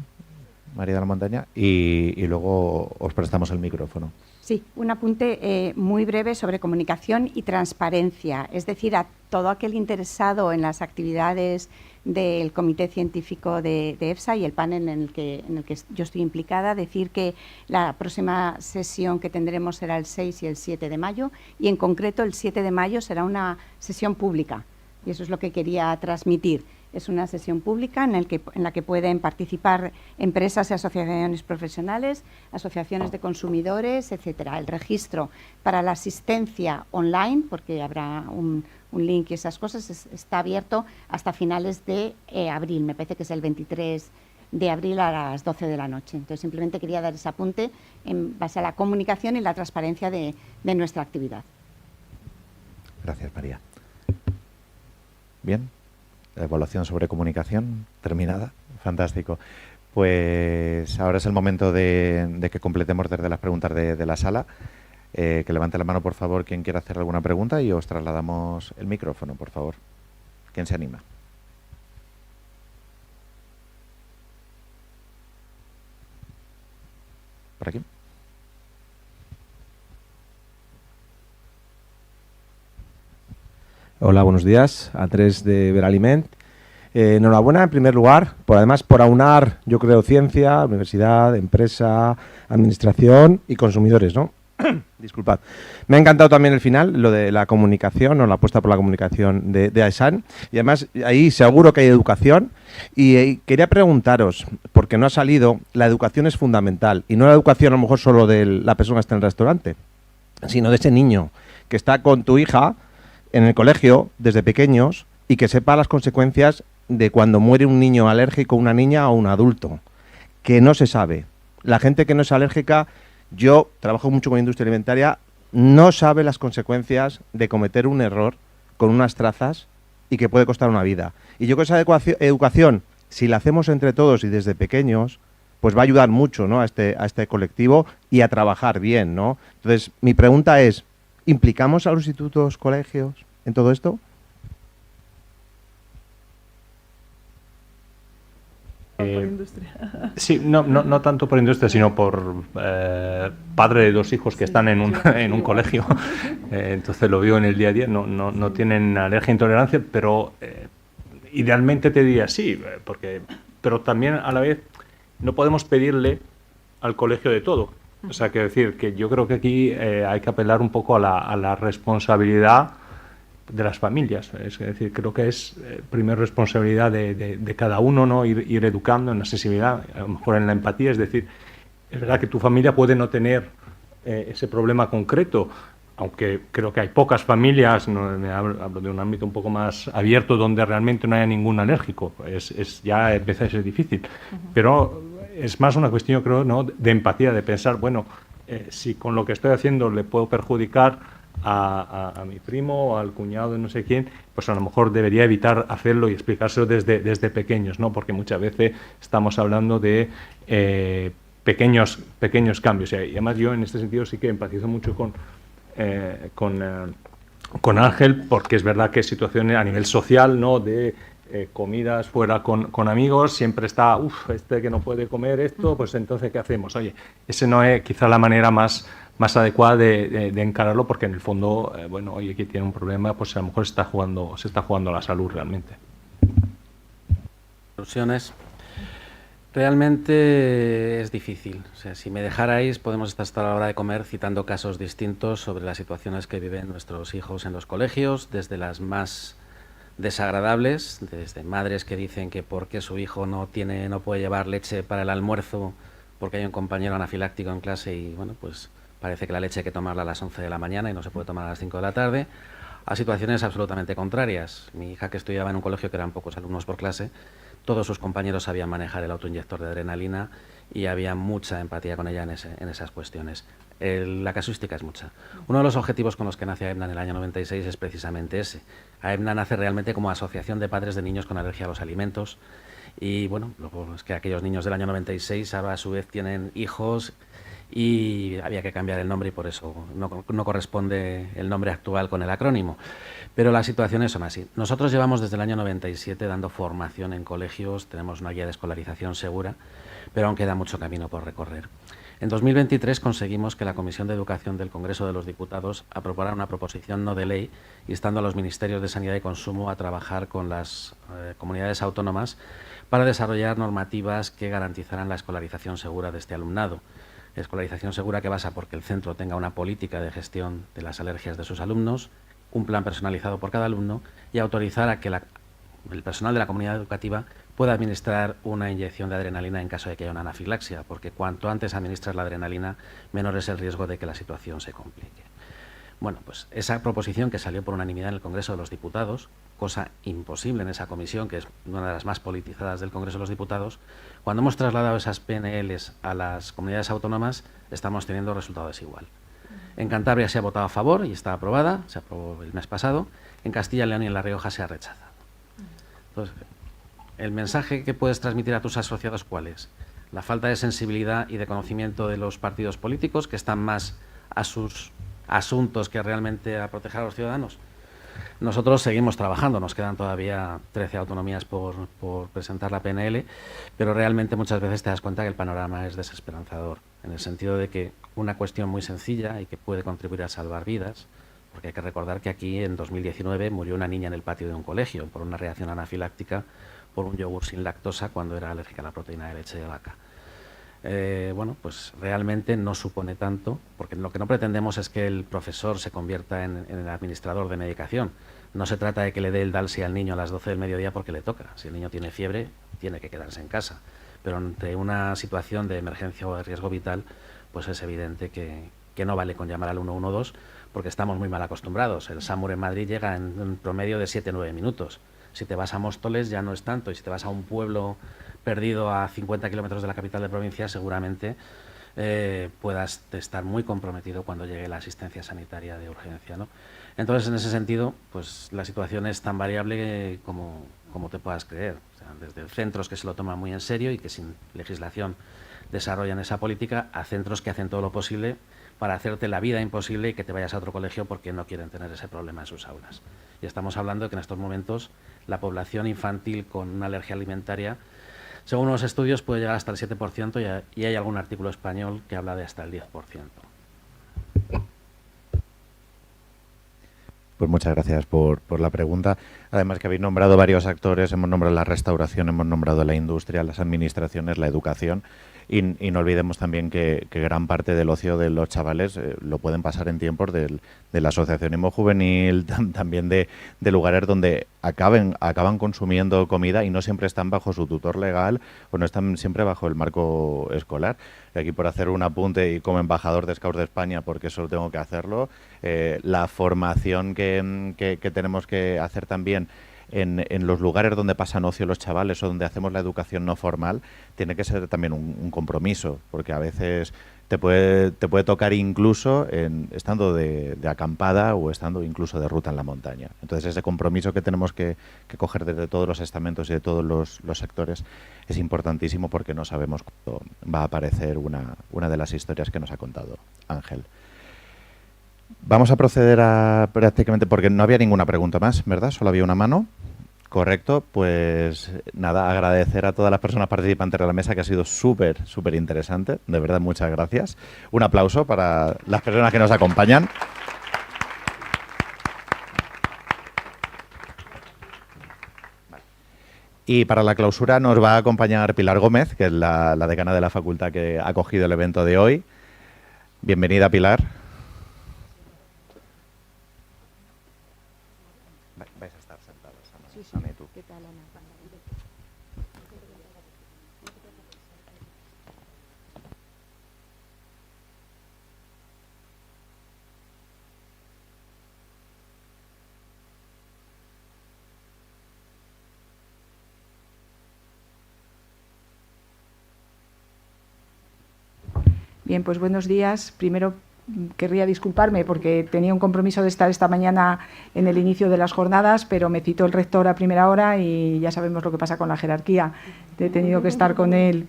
S1: María de la Montaña. Y luego os prestamos el micrófono.
S4: Sí, un apunte muy breve sobre comunicación y transparencia. Es decir, a todo aquel interesado en las actividades del Comité Científico de EFSA y el panel en el que yo estoy implicada, decir que la próxima sesión que tendremos será el 6 y el 7 de mayo, y en concreto el 7 de mayo será una sesión pública. Y eso es lo que quería transmitir. Es una sesión pública en la que pueden participar empresas y asociaciones profesionales, asociaciones de consumidores, etcétera. El registro para la asistencia online, porque habrá un link y esas cosas, está abierto hasta finales de abril. Me parece que es el 23 de abril a las 12 de la noche. Entonces, simplemente quería dar ese apunte en base a la comunicación y la transparencia de nuestra actividad.
S1: Gracias, María. Bien, la evaluación sobre comunicación terminada. Fantástico. Pues ahora es el momento de que completemos desde las preguntas de la sala. Que levante la mano, por favor, quien quiera hacer alguna pregunta, y os trasladamos el micrófono, por favor. ¿Quién se anima? ¿Por aquí?
S9: Hola, buenos días. Andrés de Veraliment. Enhorabuena, en primer lugar, por aunar, yo creo, ciencia, universidad, empresa, administración y consumidores, ¿no? Disculpad. Me ha encantado también el final, lo de la comunicación, o la apuesta por la comunicación de AESAN. Y además, ahí seguro que hay educación. Y quería preguntaros, porque no ha salido, la educación es fundamental. Y no la educación a lo mejor solo de la persona que está en el restaurante, sino de ese niño que está con tu hija en el colegio desde pequeños, y que sepa las consecuencias de cuando muere un niño alérgico, una niña o un adulto, que no se sabe. La gente que no es alérgica, yo trabajo mucho con industria alimentaria, no sabe las consecuencias de cometer un error con unas trazas y que puede costar una vida. Y yo creo que esa educación, si la hacemos entre todos y desde pequeños, pues va a ayudar mucho, ¿no?, a este colectivo y a trabajar bien, ¿no? Entonces, mi pregunta es, ¿implicamos a los institutos, colegios en todo esto?
S5: Por industria.
S7: Sí, no tanto por industria, sino por padre de dos hijos que están en un colegio. Entonces lo veo en el día a día. No tienen alergia e intolerancia, pero idealmente te diría sí, pero también a la vez no podemos pedirle al colegio de todo. O sea, quiero decir que yo creo que aquí hay que apelar un poco a la responsabilidad de las familias. Es decir, creo que es primero responsabilidad de cada uno, ¿no?, ir educando en la sensibilidad, a lo mejor en la empatía. Es decir, es verdad que tu familia puede no tener ese problema concreto, aunque creo que hay pocas familias, ¿no?, hablo de un ámbito un poco más abierto, donde realmente no haya ningún alérgico. Ya empieza a ser difícil. Pero es más una cuestión, creo, ¿no?, de empatía, de pensar, bueno, si con lo que estoy haciendo le puedo perjudicar a mi primo o al cuñado de no sé quién, pues a lo mejor debería evitar hacerlo y explicárselo desde pequeños, ¿no? Porque muchas veces estamos hablando de pequeños cambios. Y además yo en este sentido sí que empatizo mucho con Ángel, porque es verdad que situaciones a nivel social, ¿no?, de comidas fuera con amigos, siempre está, este que no puede comer esto, pues entonces ¿qué hacemos? Oye, ese no es quizá la manera más adecuada de encararlo, porque en el fondo, bueno, oye, que tiene un problema, pues a lo mejor se está jugando la salud realmente.
S8: Conclusiones. Realmente es difícil. O sea, si me dejarais, podemos estar hasta la hora de comer citando casos distintos sobre las situaciones que viven nuestros hijos en los colegios, desde las más desagradables, desde madres que dicen que porque su hijo no puede llevar leche para el almuerzo porque hay un compañero anafiláctico en clase y, bueno, pues parece que la leche hay que tomarla a las 11 de la mañana y no se puede tomar a las 5 de la tarde, a situaciones absolutamente contrarias. Mi hija, que estudiaba en un colegio que eran pocos alumnos por clase, todos sus compañeros sabían manejar el autoinyector de adrenalina y había mucha empatía con ella en esas cuestiones. La casuística es mucha. Uno de los objetivos con los que nace AEBNA en el año 96 es precisamente ese. AEBNA nace realmente como asociación de padres de niños con alergia a los alimentos y bueno, luego es que aquellos niños del año 96 ahora a su vez tienen hijos y había que cambiar el nombre y por eso no corresponde el nombre actual con el acrónimo. Pero las situaciones son así. Nosotros llevamos desde el año 97 dando formación en colegios, tenemos una guía de escolarización segura, pero aún queda mucho camino por recorrer. En 2023 conseguimos que la Comisión de Educación del Congreso de los Diputados aprobara una proposición no de ley instando a los Ministerios de Sanidad y Consumo a trabajar con las comunidades autónomas para desarrollar normativas que garantizaran la escolarización segura de este alumnado. Escolarización segura que basa porque el centro tenga una política de gestión de las alergias de sus alumnos, un plan personalizado por cada alumno y autorizar a que el personal de la comunidad educativa pueda administrar una inyección de adrenalina en caso de que haya una anafilaxia, porque cuanto antes administras la adrenalina, menor es el riesgo de que la situación se complique. Bueno, pues esa proposición que salió por unanimidad en el Congreso de los Diputados, cosa imposible en esa comisión, que es una de las más politizadas del Congreso de los Diputados, cuando hemos trasladado esas PNLs a las comunidades autónomas, estamos teniendo resultado desigual. En Cantabria se ha votado a favor y está aprobada, se aprobó el mes pasado. En Castilla y León y en La Rioja se ha rechazado. Entonces, el mensaje que puedes transmitir a tus asociados, ¿cuál es? La falta de sensibilidad y de conocimiento de los partidos políticos, que están más a sus asuntos que realmente a proteger a los ciudadanos. Nosotros seguimos trabajando, nos quedan todavía 13 autonomías por presentar la PNL, pero realmente muchas veces te das cuenta que el panorama es desesperanzador, en el sentido de que una cuestión muy sencilla y que puede contribuir a salvar vidas, porque hay que recordar que aquí en 2019 murió una niña en el patio de un colegio por una reacción anafiláctica por un yogur sin lactosa cuando era alérgica a la proteína de leche de vaca. Bueno, pues realmente no supone tanto, porque lo que no pretendemos es que el profesor se convierta en el administrador de medicación. No se trata de que le dé el Dalsi al niño a las 12 del mediodía porque le toca. Si el niño tiene fiebre, tiene que quedarse en casa. Pero ante una situación de emergencia o de riesgo vital, pues es evidente que no vale con llamar al 112 porque estamos muy mal acostumbrados. El SAMUR en Madrid llega en un promedio de 7-9 minutos. Si te vas a Móstoles ya no es tanto, y si te vas a un pueblo perdido a 50 kilómetros de la capital de provincia, seguramente puedas estar muy comprometido cuando llegue la asistencia sanitaria de urgencia, ¿no? Entonces, en ese sentido, pues la situación es tan variable como te puedas creer. O sea, desde centros que se lo toman muy en serio y que sin legislación desarrollan esa política, a centros que hacen todo lo posible para hacerte la vida imposible y que te vayas a otro colegio porque no quieren tener ese problema en sus aulas. Y estamos hablando de que en estos momentos la población infantil con una alergia alimentaria, según los estudios, puede llegar hasta el 7% y hay algún artículo español que habla de hasta el 10%.
S1: Pues muchas gracias por la pregunta. Además que habéis nombrado varios actores, hemos nombrado la restauración, hemos nombrado la industria, las administraciones, la educación. Y no olvidemos también que gran parte del ocio de los chavales lo pueden pasar en tiempos del asociacionismo juvenil, también de lugares donde acaban consumiendo comida y no siempre están bajo su tutor legal o no están siempre bajo el marco escolar. Y aquí, por hacer un apunte y como embajador de Scouts de España, porque eso tengo que hacerlo, la formación que tenemos que hacer también en los lugares donde pasan ocio los chavales o donde hacemos la educación no formal, tiene que ser también un compromiso, porque a veces te puede tocar incluso estando de acampada o estando incluso de ruta en la montaña. Entonces ese compromiso que tenemos que coger desde todos los estamentos y de todos los sectores es importantísimo porque no sabemos cuándo va a aparecer una de las historias que nos ha contado Ángel. Vamos a proceder a prácticamente, porque no había ninguna pregunta más, ¿verdad? Solo había una mano. Correcto, pues nada, agradecer a todas las personas participantes de la mesa, que ha sido súper interesante. De verdad, muchas gracias. Un aplauso para las personas que nos acompañan. Y para la clausura nos va a acompañar Pilar Gómez, que es la decana de la facultad que ha acogido el evento de hoy. Bienvenida, Pilar. Vais a estar sentados, Ana y tú.
S4: ¿Qué tal, Ana? Bien, pues buenos días. Primero
S10: querría disculparme porque tenía un compromiso de estar esta mañana en el inicio de las jornadas, pero me citó el rector a primera hora y ya sabemos lo que pasa con la jerarquía. He tenido que estar con él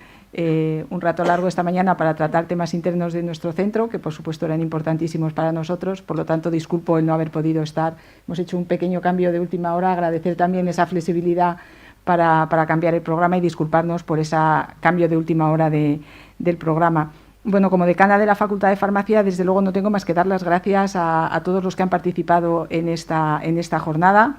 S10: un rato largo esta mañana para tratar temas internos de nuestro centro, que por supuesto eran importantísimos para nosotros, por lo tanto disculpo el no haber podido estar. Hemos hecho un pequeño cambio de última hora, agradecer también esa flexibilidad para cambiar el programa y disculparnos por ese cambio de última hora del programa. Bueno, como decana de la Facultad de Farmacia, desde luego no tengo más que dar las gracias a todos los que han participado en esta jornada.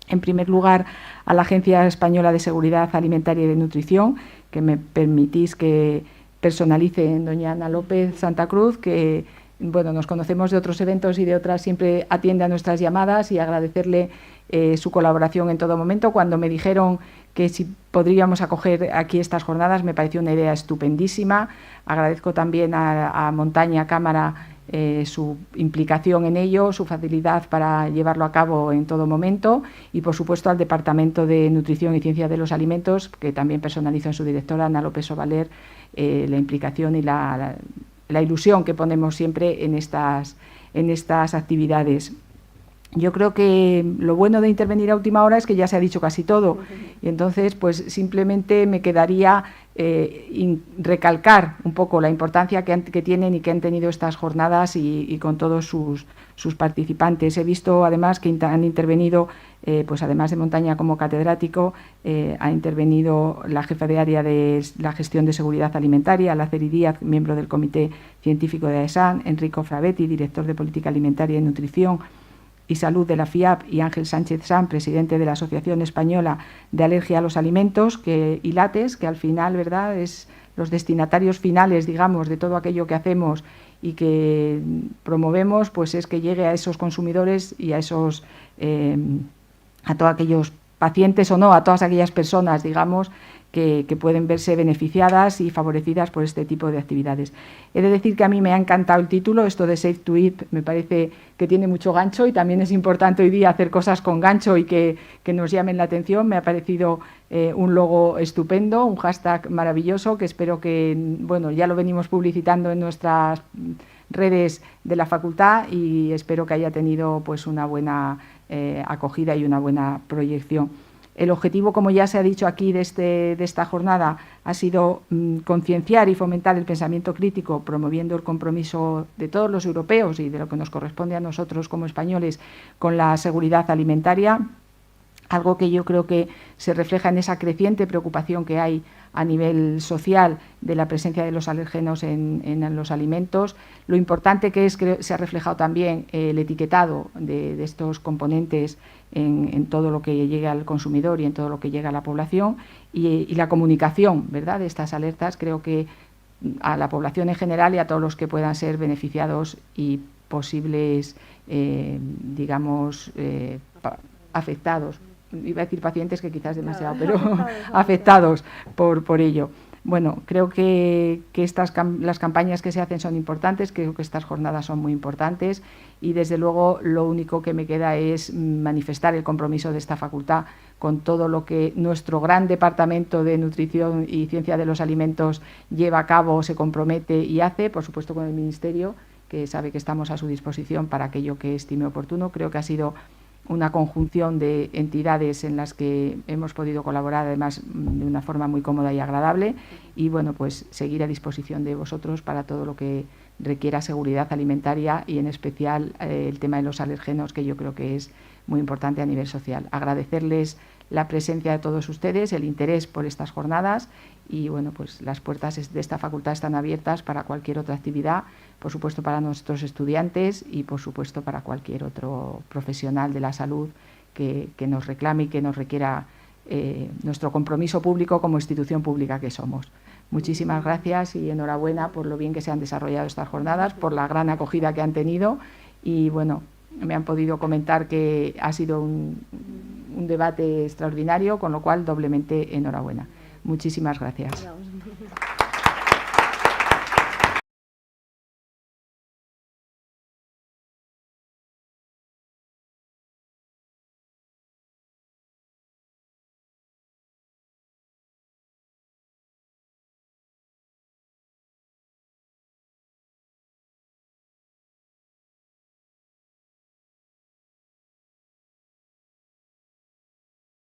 S10: En primer lugar, a la Agencia Española de Seguridad Alimentaria y de Nutrición, que me permitís que personalice en doña Ana López Santa Cruz, que bueno, nos conocemos de otros eventos y de otras, siempre atiende a nuestras llamadas, y agradecerle su colaboración en todo momento. Cuando me dijeron que si podríamos acoger aquí estas jornadas, me pareció una idea estupendísima. Agradezco también a Montaña Cámara su implicación en ello, su facilidad para llevarlo a cabo en todo momento, y por supuesto al Departamento de Nutrición y Ciencia de los Alimentos, que también personalizo en su directora, Ana López Ovaler, la implicación y la ilusión que ponemos siempre en estas actividades. Yo creo que lo bueno de intervenir a última hora es que ya se ha dicho casi todo, y entonces pues simplemente me quedaría recalcar un poco la importancia que tienen y que han tenido estas jornadas y con todos sus participantes. He visto además que han intervenido, pues además de Montaña como catedrático, ha intervenido la jefa de área de la gestión de seguridad alimentaria, Laceri Díaz, miembro del Comité Científico de AESAN, Enrico Frabetti, director de Política Alimentaria y Nutrición y Salud de la FIAP, y Ángel Sánchez San, presidente de la Asociación Española de Alergia a los Alimentos, y LATES, que al final, ¿verdad?, es los destinatarios finales, digamos, de todo aquello que hacemos y que promovemos, pues es que llegue a esos consumidores y a todos aquellos pacientes o no, a todas aquellas personas, digamos, que pueden verse beneficiadas y favorecidas por este tipo de actividades. He de decir que a mí me ha encantado el título, esto de Safe to Eat, me parece que tiene mucho gancho, y también es importante hoy día hacer cosas con gancho y que nos llamen la atención. Me ha parecido un logo estupendo, un hashtag maravilloso, que espero que, bueno, ya lo venimos publicitando en nuestras redes de la facultad, y espero que haya tenido pues una buena acogida y una buena proyección. El objetivo, como ya se ha dicho aquí, de esta jornada ha sido concienciar y fomentar el pensamiento crítico, promoviendo el compromiso de todos los europeos y de lo que nos corresponde a nosotros como españoles con la seguridad alimentaria, algo que yo creo que se refleja en esa creciente preocupación que hay a nivel social de la presencia de los alérgenos en los alimentos, lo importante que es, que se ha reflejado también el etiquetado de estos componentes en todo lo que llega al consumidor y en todo lo que llega a la población, y la comunicación, ¿verdad?, de estas alertas. Creo que a la población en general y a todos los que puedan ser beneficiados y posibles, digamos, afectados, iba a decir pacientes, que quizás demasiado, pero afectados por ello. Bueno, creo que las campañas que se hacen son importantes, creo que estas jornadas son muy importantes, y desde luego lo único que me queda es manifestar el compromiso de esta facultad con todo lo que nuestro gran departamento de Nutrición y Ciencia de los Alimentos lleva a cabo, se compromete y hace, por supuesto con el Ministerio, que sabe que estamos a su disposición para aquello que estime oportuno. Creo que ha sido una conjunción de entidades en las que hemos podido colaborar, además de una forma muy cómoda y agradable, y bueno, pues seguir a disposición de vosotros para todo lo que requiera seguridad alimentaria, y en especial el tema de los alérgenos, que yo creo que es muy importante a nivel social. Agradecerles la presencia de todos ustedes, el interés por estas jornadas, y bueno, pues las puertas de esta facultad están abiertas para cualquier otra actividad, por supuesto para nuestros estudiantes y por supuesto para cualquier otro profesional de la salud que nos reclame y que nos requiera nuestro compromiso público como institución pública que somos. Muchísimas gracias y enhorabuena por lo bien que se han desarrollado estas jornadas, por la gran acogida que han tenido, y bueno, me han podido comentar que ha sido un debate extraordinario, con lo cual doblemente enhorabuena. Muchísimas gracias.